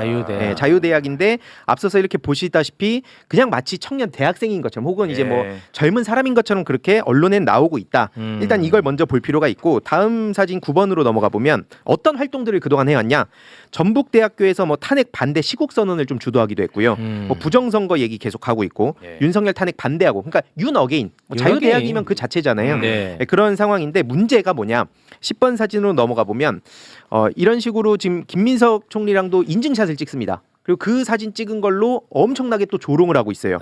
자유대학인데 앞서서 이렇게 보시다시피 그냥 마치 청년 대학생인 것처럼 혹은 이제 뭐 젊은 사람인 것처럼 그렇게 언론에 나오고 있다. 일단 이걸 먼저 볼 필요가 있고 다음 사진 9번으로 넘어가 보면 어떤 활동들을 그동안 해왔냐? 전북대학교에서 뭐 탄핵 반대 시국 선언을 좀 주도하기도 했고요. 뭐 부정선거 얘기 계속하고 있고 윤석열 탄핵 반대하고 그러니까 윤어게인 자유대학이면 그 자체잖아요. 그런 상황인데 문제가 뭐냐? 10번 사진으로 넘어가 보면 이런 식으로 지금 김민석 총리랑도 인증샷을 찍습니다. 그리고 그 사진 찍은 걸로 엄청나게 또 조롱을 하고 있어요.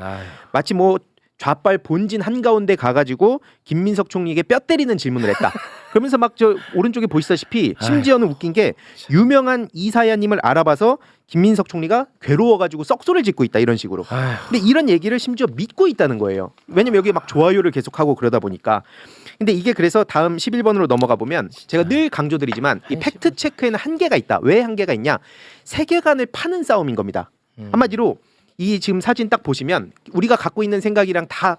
마치 뭐 좌빨 본진 한가운데 가가지고 김민석 총리에게 뼈 때리는 질문을 했다. 그러면서 막 저 오른쪽에 보시다시피 심지어는 웃긴 게 유명한 이사야님을 알아봐서 김민석 총리가 괴로워가지고 썩소리를 짓고 있다 이런 식으로. 근데 이런 얘기를 심지어 믿고 있다는 거예요. 왜냐면 여기 막 좋아요를 계속하고 그러다 보니까. 근데 이게 그래서 다음 11번으로 넘어가 보면 제가 늘 강조드리지만 이 팩트 체크에는 한계가 있다. 왜 한계가 있냐? 세계관을 파는 싸움인 겁니다. 한마디로 이 지금 사진 딱 보시면 우리가 갖고 있는 생각이랑 다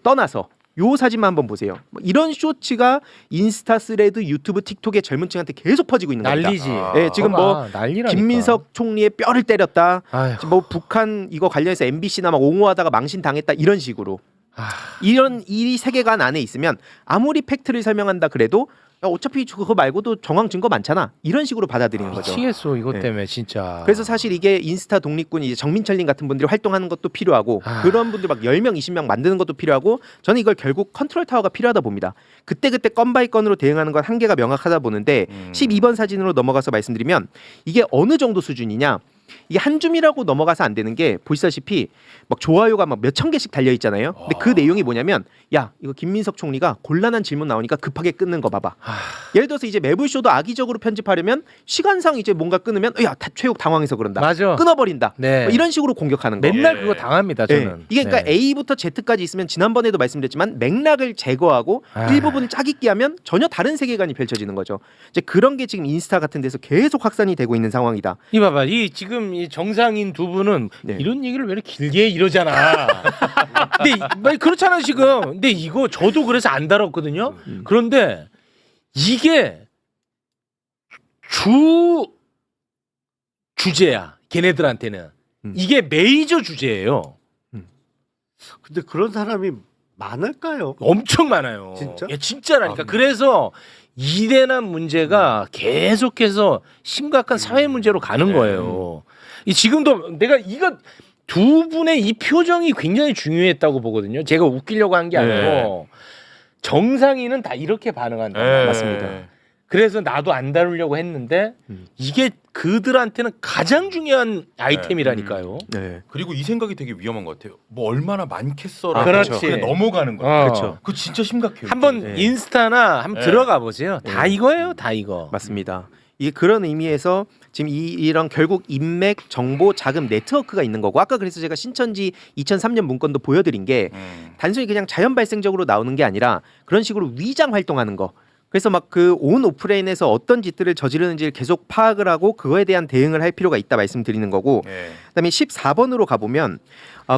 떠나서 요 사진만 한번 보세요. 이런 쇼츠가 인스타, 스레드, 유튜브, 틱톡에 젊은 층한테 계속 퍼지고 있는 겁니다. 난리지. 지금 뭐 난리라니까. 김민석 총리의 뼈를 때렸다. 뭐 북한 이거 관련해서 MBC나 막 옹호하다가 망신 당했다 이런 식으로. 이런 이 세계관 안에 있으면 아무리 팩트를 설명한다 그래도 야, 어차피 그거 말고도 정황 증거 많잖아. 이런 식으로 받아들이는 거죠. 미치겠어 이것 때문에 진짜. 그래서 사실 이게 인스타 독립군 이제 정민철님 같은 분들이 활동하는 것도 필요하고 그런 분들 막 10명, 20명 만드는 것도 필요하고 저는 이걸 결국 컨트롤 타워가 필요하다 봅니다. 그때그때 건 바이 건으로 대응하는 건 한계가 명확하다 보는데 12번 사진으로 넘어가서 말씀드리면 이게 어느 정도 수준이냐? 이게 한 줌이라고 넘어가서 안 되는 게 보시다시피 막 좋아요가 막 몇천 개씩 달려 있잖아요. 근데 그 내용이 뭐냐면 야 이거 김민석 총리가 곤란한 질문 나오니까 급하게 끊는 거 봐봐. 예를 들어서 이제 매불쇼도 악의적으로 편집하려면 시간상 이제 뭔가 끊으면 야 최욱 당황해서 그런다. 맞아. 끊어버린다. 네. 뭐 이런 식으로 공격하는 거. 맨날 그거 당합니다 저는. 이게 그러니까 네. A부터 Z까지 있으면 지난번에도 말씀드렸지만 맥락을 제거하고 일부분을 짜깁기 하면 전혀 다른 세계관이 펼쳐지는 거죠. 이제 그런 게 지금 인스타 같은 데서 계속 확산이 되고 있는 상황이다. 이 봐봐, 이 지금 이 정상인 두 분은 이런 얘기를 왜 이렇게 길게 이러잖아. 근데 그렇잖아 지금. 근데 이거 저도 그래서 안 다뤘거든요. 그런데 이게 주제야. 걔네들한테는 이게 메이저 주제예요. 근데 그런 사람이 많을까요? 엄청 많아요. 진짜? 예, 진짜라니까. 그래서 이대남 문제가 계속해서 심각한 사회 문제로 가는 거예요. 이 지금도 내가 이거 두 분의 이 표정이 굉장히 중요했다고 보거든요. 제가 웃기려고 한 게 아니고 정상인은 다 이렇게 반응한다. 맞습니다. 그래서 나도 안 다루려고 했는데 이게 그들한테는 가장 중요한 아이템이라니까요. 그리고 이 생각이 되게 위험한 것 같아요. 뭐 얼마나 많겠어라고 그렇지. 그냥 넘어가는 거예요. 그렇죠. 그거 진짜 심각해요. 한번 인스타나 한번 들어가 보세요. 다 이거예요, 다 이거. 맞습니다. 이게 그런 의미에서 지금 이런 결국 인맥, 정보, 자금 네트워크가 있는 거고 아까 그래서 제가 신천지 2003년 문건도 보여드린 게 단순히 그냥 자연 발생적으로 나오는 게 아니라 그런 식으로 위장 활동하는 거. 그래서 막 그 온 오프라인에서 어떤 짓들을 저지르는지를 계속 파악을 하고 그거에 대한 대응을 할 필요가 있다 말씀드리는 거고 그다음에 14번으로 가보면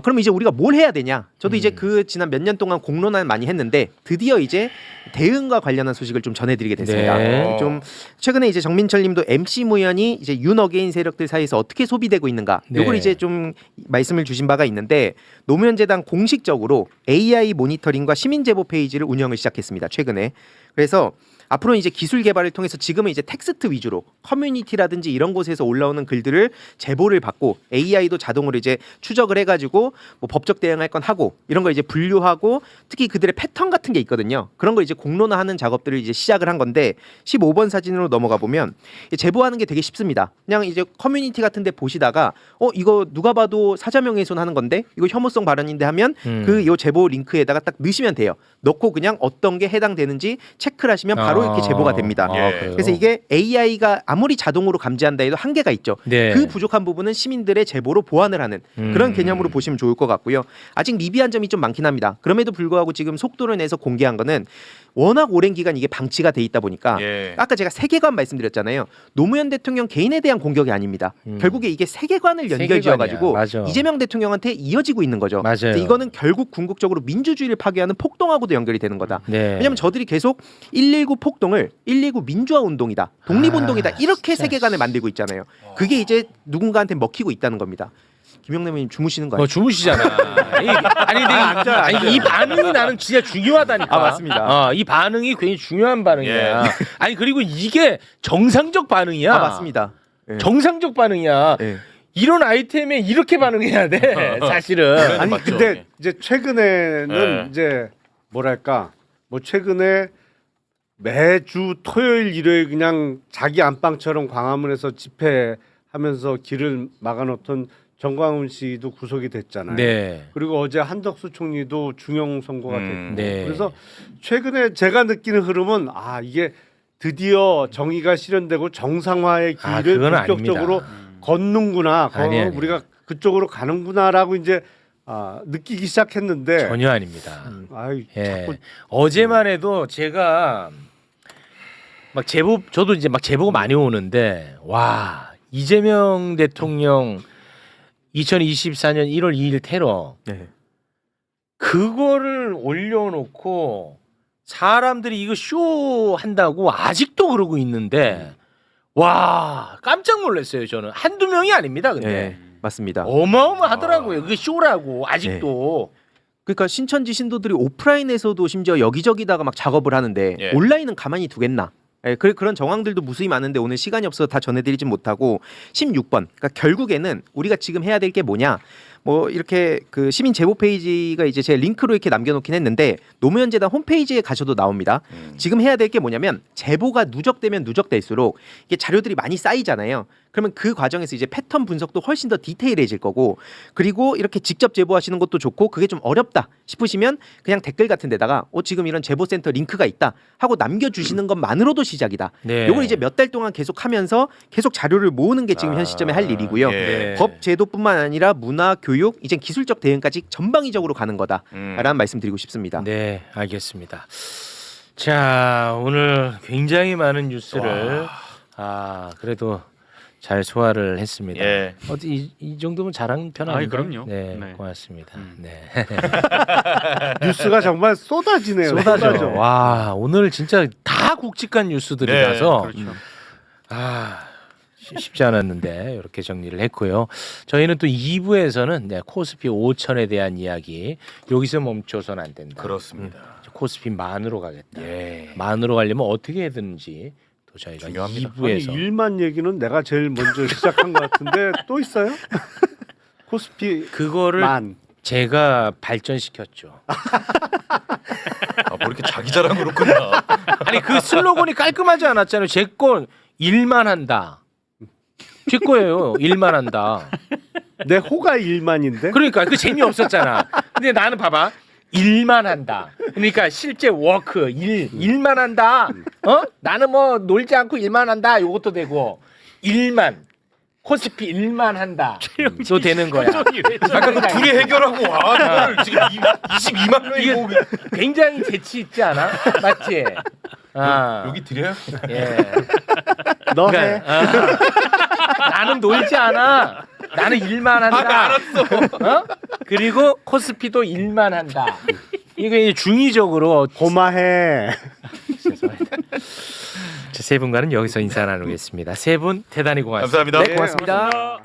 그럼 이제 우리가 뭘 해야 되냐 저도 이제 그 지난 몇 년 동안 공론화 많이 했는데 드디어 이제 대응과 관련한 소식을 좀 전해드리게 됐습니다. 네. 좀 최근에 이제 정민철 님도 MC 무연이 이제 윤어게인 세력들 사이에서 어떻게 소비되고 있는가 요걸 이제 좀 말씀을 주신 바가 있는데 노무현재단 공식적으로 AI 모니터링과 시민 제보 페이지를 운영을 시작했습니다. 최근에. 그래서 앞으로 이제 기술 개발을 통해서 지금은 이제 텍스트 위주로 커뮤니티라든지 이런 곳에서 올라오는 글들을 제보를 받고 AI도 자동으로 이제 추적을 해가지고 뭐 법적 대응할 건 하고 이런 걸 이제 분류하고 특히 그들의 패턴 같은 게 있거든요. 그런 걸 이제 공론화하는 작업들을 이제 시작을 한 건데 15번 사진으로 넘어가 보면 제보하는 게 되게 쉽습니다. 그냥 이제 커뮤니티 같은데 보시다가 이거 누가 봐도 사자명예훼손하는 건데 이거 혐오성 발언인데 하면 그 요 제보 링크에다가 딱 넣으시면 돼요. 넣고 그냥 어떤 게 해당되는지 체크를 하시면 바로 이렇게 제보가 됩니다. 그래서 이게 AI가 아무리 자동으로 감지한다 해도 한계가 있죠. 그 부족한 부분은 시민들의 제보로 보완을 하는 그런 개념으로 보시면 좋을 것 같고요. 아직 미비한 점이 좀 많긴 합니다. 그럼에도 불구하고 지금 속도를 내서 공개한 거는 워낙 오랜 기간 이게 방치가 돼 있다 보니까 아까 제가 세계관 말씀드렸잖아요. 노무현 대통령 개인에 대한 공격이 아닙니다. 결국에 이게 세계관을 연결지어가지고 이재명 대통령한테 이어지고 있는 거죠. 이거는 결국 궁극적으로 민주주의를 파괴하는 폭동하고도 연결이 되는 거다. 왜냐하면 저들이 계속 119 폭동을 119 민주화 운동이다, 독립운동이다 이렇게 세계관을 만들고 있잖아요. 그게 이제 누군가한테 먹히고 있다는 겁니다. 김영남 의원님 주무시는 거 아니에요? 주무시잖아. 아니 이 반응이 나는 진짜 중요하다니까. 맞습니다. 이 반응이 굉장히 중요한 반응이야. 아니 그리고 이게 정상적 반응이야. 맞습니다. 정상적 반응이야. 이런 아이템에 이렇게 반응해야 돼. 사실은. 아니 근데 이제 최근에는 이제 뭐랄까 뭐 최근에 매주 토요일 일요일 그냥 자기 안방처럼 광화문에서 집회하면서 길을 막아놓던 정광훈 씨도 구속이 됐잖아요. 그리고 어제 한덕수 총리도 중형 선고가 됐고 그래서 최근에 제가 느끼는 흐름은 이게 드디어 정의가 실현되고 정상화의 길을 본격적으로 걷는구나. 우리가 그쪽으로 가는구나라고 이제 느끼기 시작했는데 전혀 아닙니다. 자꾸 어제만 해도 제가 막 제보 저도 이제 막 제보가 많이 오는데 와 이재명 대통령 2024년 1월 2일 테러 그거를 올려놓고 사람들이 이거 쇼 한다고 아직도 그러고 있는데 와 깜짝 놀랐어요. 저는 한두 명이 아닙니다. 근데 맞습니다. 어마어마하더라고요. 그게 쇼라고 아직도. 그러니까 신천지 신도들이 오프라인에서도 심지어 여기저기다가 막 작업을 하는데 온라인은 가만히 두겠나? 그런 정황들도 무수히 많은데 오늘 시간이 없어서 다 전해드리진 못하고 16번. 그러니까 결국에는 우리가 지금 해야 될 게 뭐냐? 뭐 이렇게 그 시민 제보 페이지가 이제 제 링크로 이렇게 남겨놓긴 했는데 노무현재단 홈페이지에 가셔도 나옵니다. 지금 해야 될 게 뭐냐면 제보가 누적되면 누적될수록 이게 자료들이 많이 쌓이잖아요. 그러면 그 과정에서 이제 패턴 분석도 훨씬 더 디테일해질 거고, 그리고 이렇게 직접 제보하시는 것도 좋고, 그게 좀 어렵다 싶으시면 그냥 댓글 같은 데다가 지금 이런 제보센터 링크가 있다 하고 남겨주시는 것만으로도 시작이다. 네. 요걸 이제 몇 달 동안 계속 하면서 계속 자료를 모으는 게 지금 현 시점에 할 일이고요. 예. 법 제도뿐만 아니라 문화, 교육, 이제 기술적 대응까지 전방위적으로 가는 거다라는 말씀드리고 싶습니다. 네, 알겠습니다. 자, 오늘 굉장히 많은 뉴스를 그래도 잘 소화를 했습니다. 예. 이 정도면 잘한 편 아닌가요? 그럼요. 네, 네. 고맙습니다. 네. 뉴스가 정말 쏟아지네요. 쏟아져. 와, 오늘 진짜 다 굵직한 뉴스들이라서 네, 그렇죠. 쉽지 않았는데 이렇게 정리를 했고요. 저희는 또 2부에서는 코스피 5천에 대한 이야기, 여기서 멈춰서는 안 된다. 그렇습니다. 코스피 만으로 가겠다. 예. 만으로 가려면 어떻게 해야 되는지 또 저희가 중요합니다. 2부에서 아니, 일만 얘기는 내가 제일 먼저 시작한 것 같은데 또 있어요? 코스피 그거를 만. 제가 발전시켰죠. 뭐 이렇게 자기 자랑으로 끝나. 아니 그 슬로건이 깔끔하지 않았잖아요. 제 건 일만 한다. 제 거예요. 일만 한다. 내 호가 일만인데. 그러니까 그 재미 없었잖아. 근데 나는 봐봐. 일만 한다. 그러니까 실제 워크 일만 한다. 나는 뭐 놀지 않고 일만 한다. 요것도 되고 일만 코스피 일만 한다. 또 되는 거야. 잠깐 둘이 해결하고 와. 오늘 지금 22만 명이 보고 굉장히 재치 있지 않아? 맞지? 여기 드려요? 예. 너 해. 나는 놀지 않아. 나는 일만 한다. 알았어. 그리고 코스피도 일만 한다. 이게 중의적으로 고마해. 죄송합니다. 세 분과는 여기서 인사 나누겠습니다. 세 분 대단히 고맙습니다. 감사합니다. 네, 고맙습니다. 고맙습니다.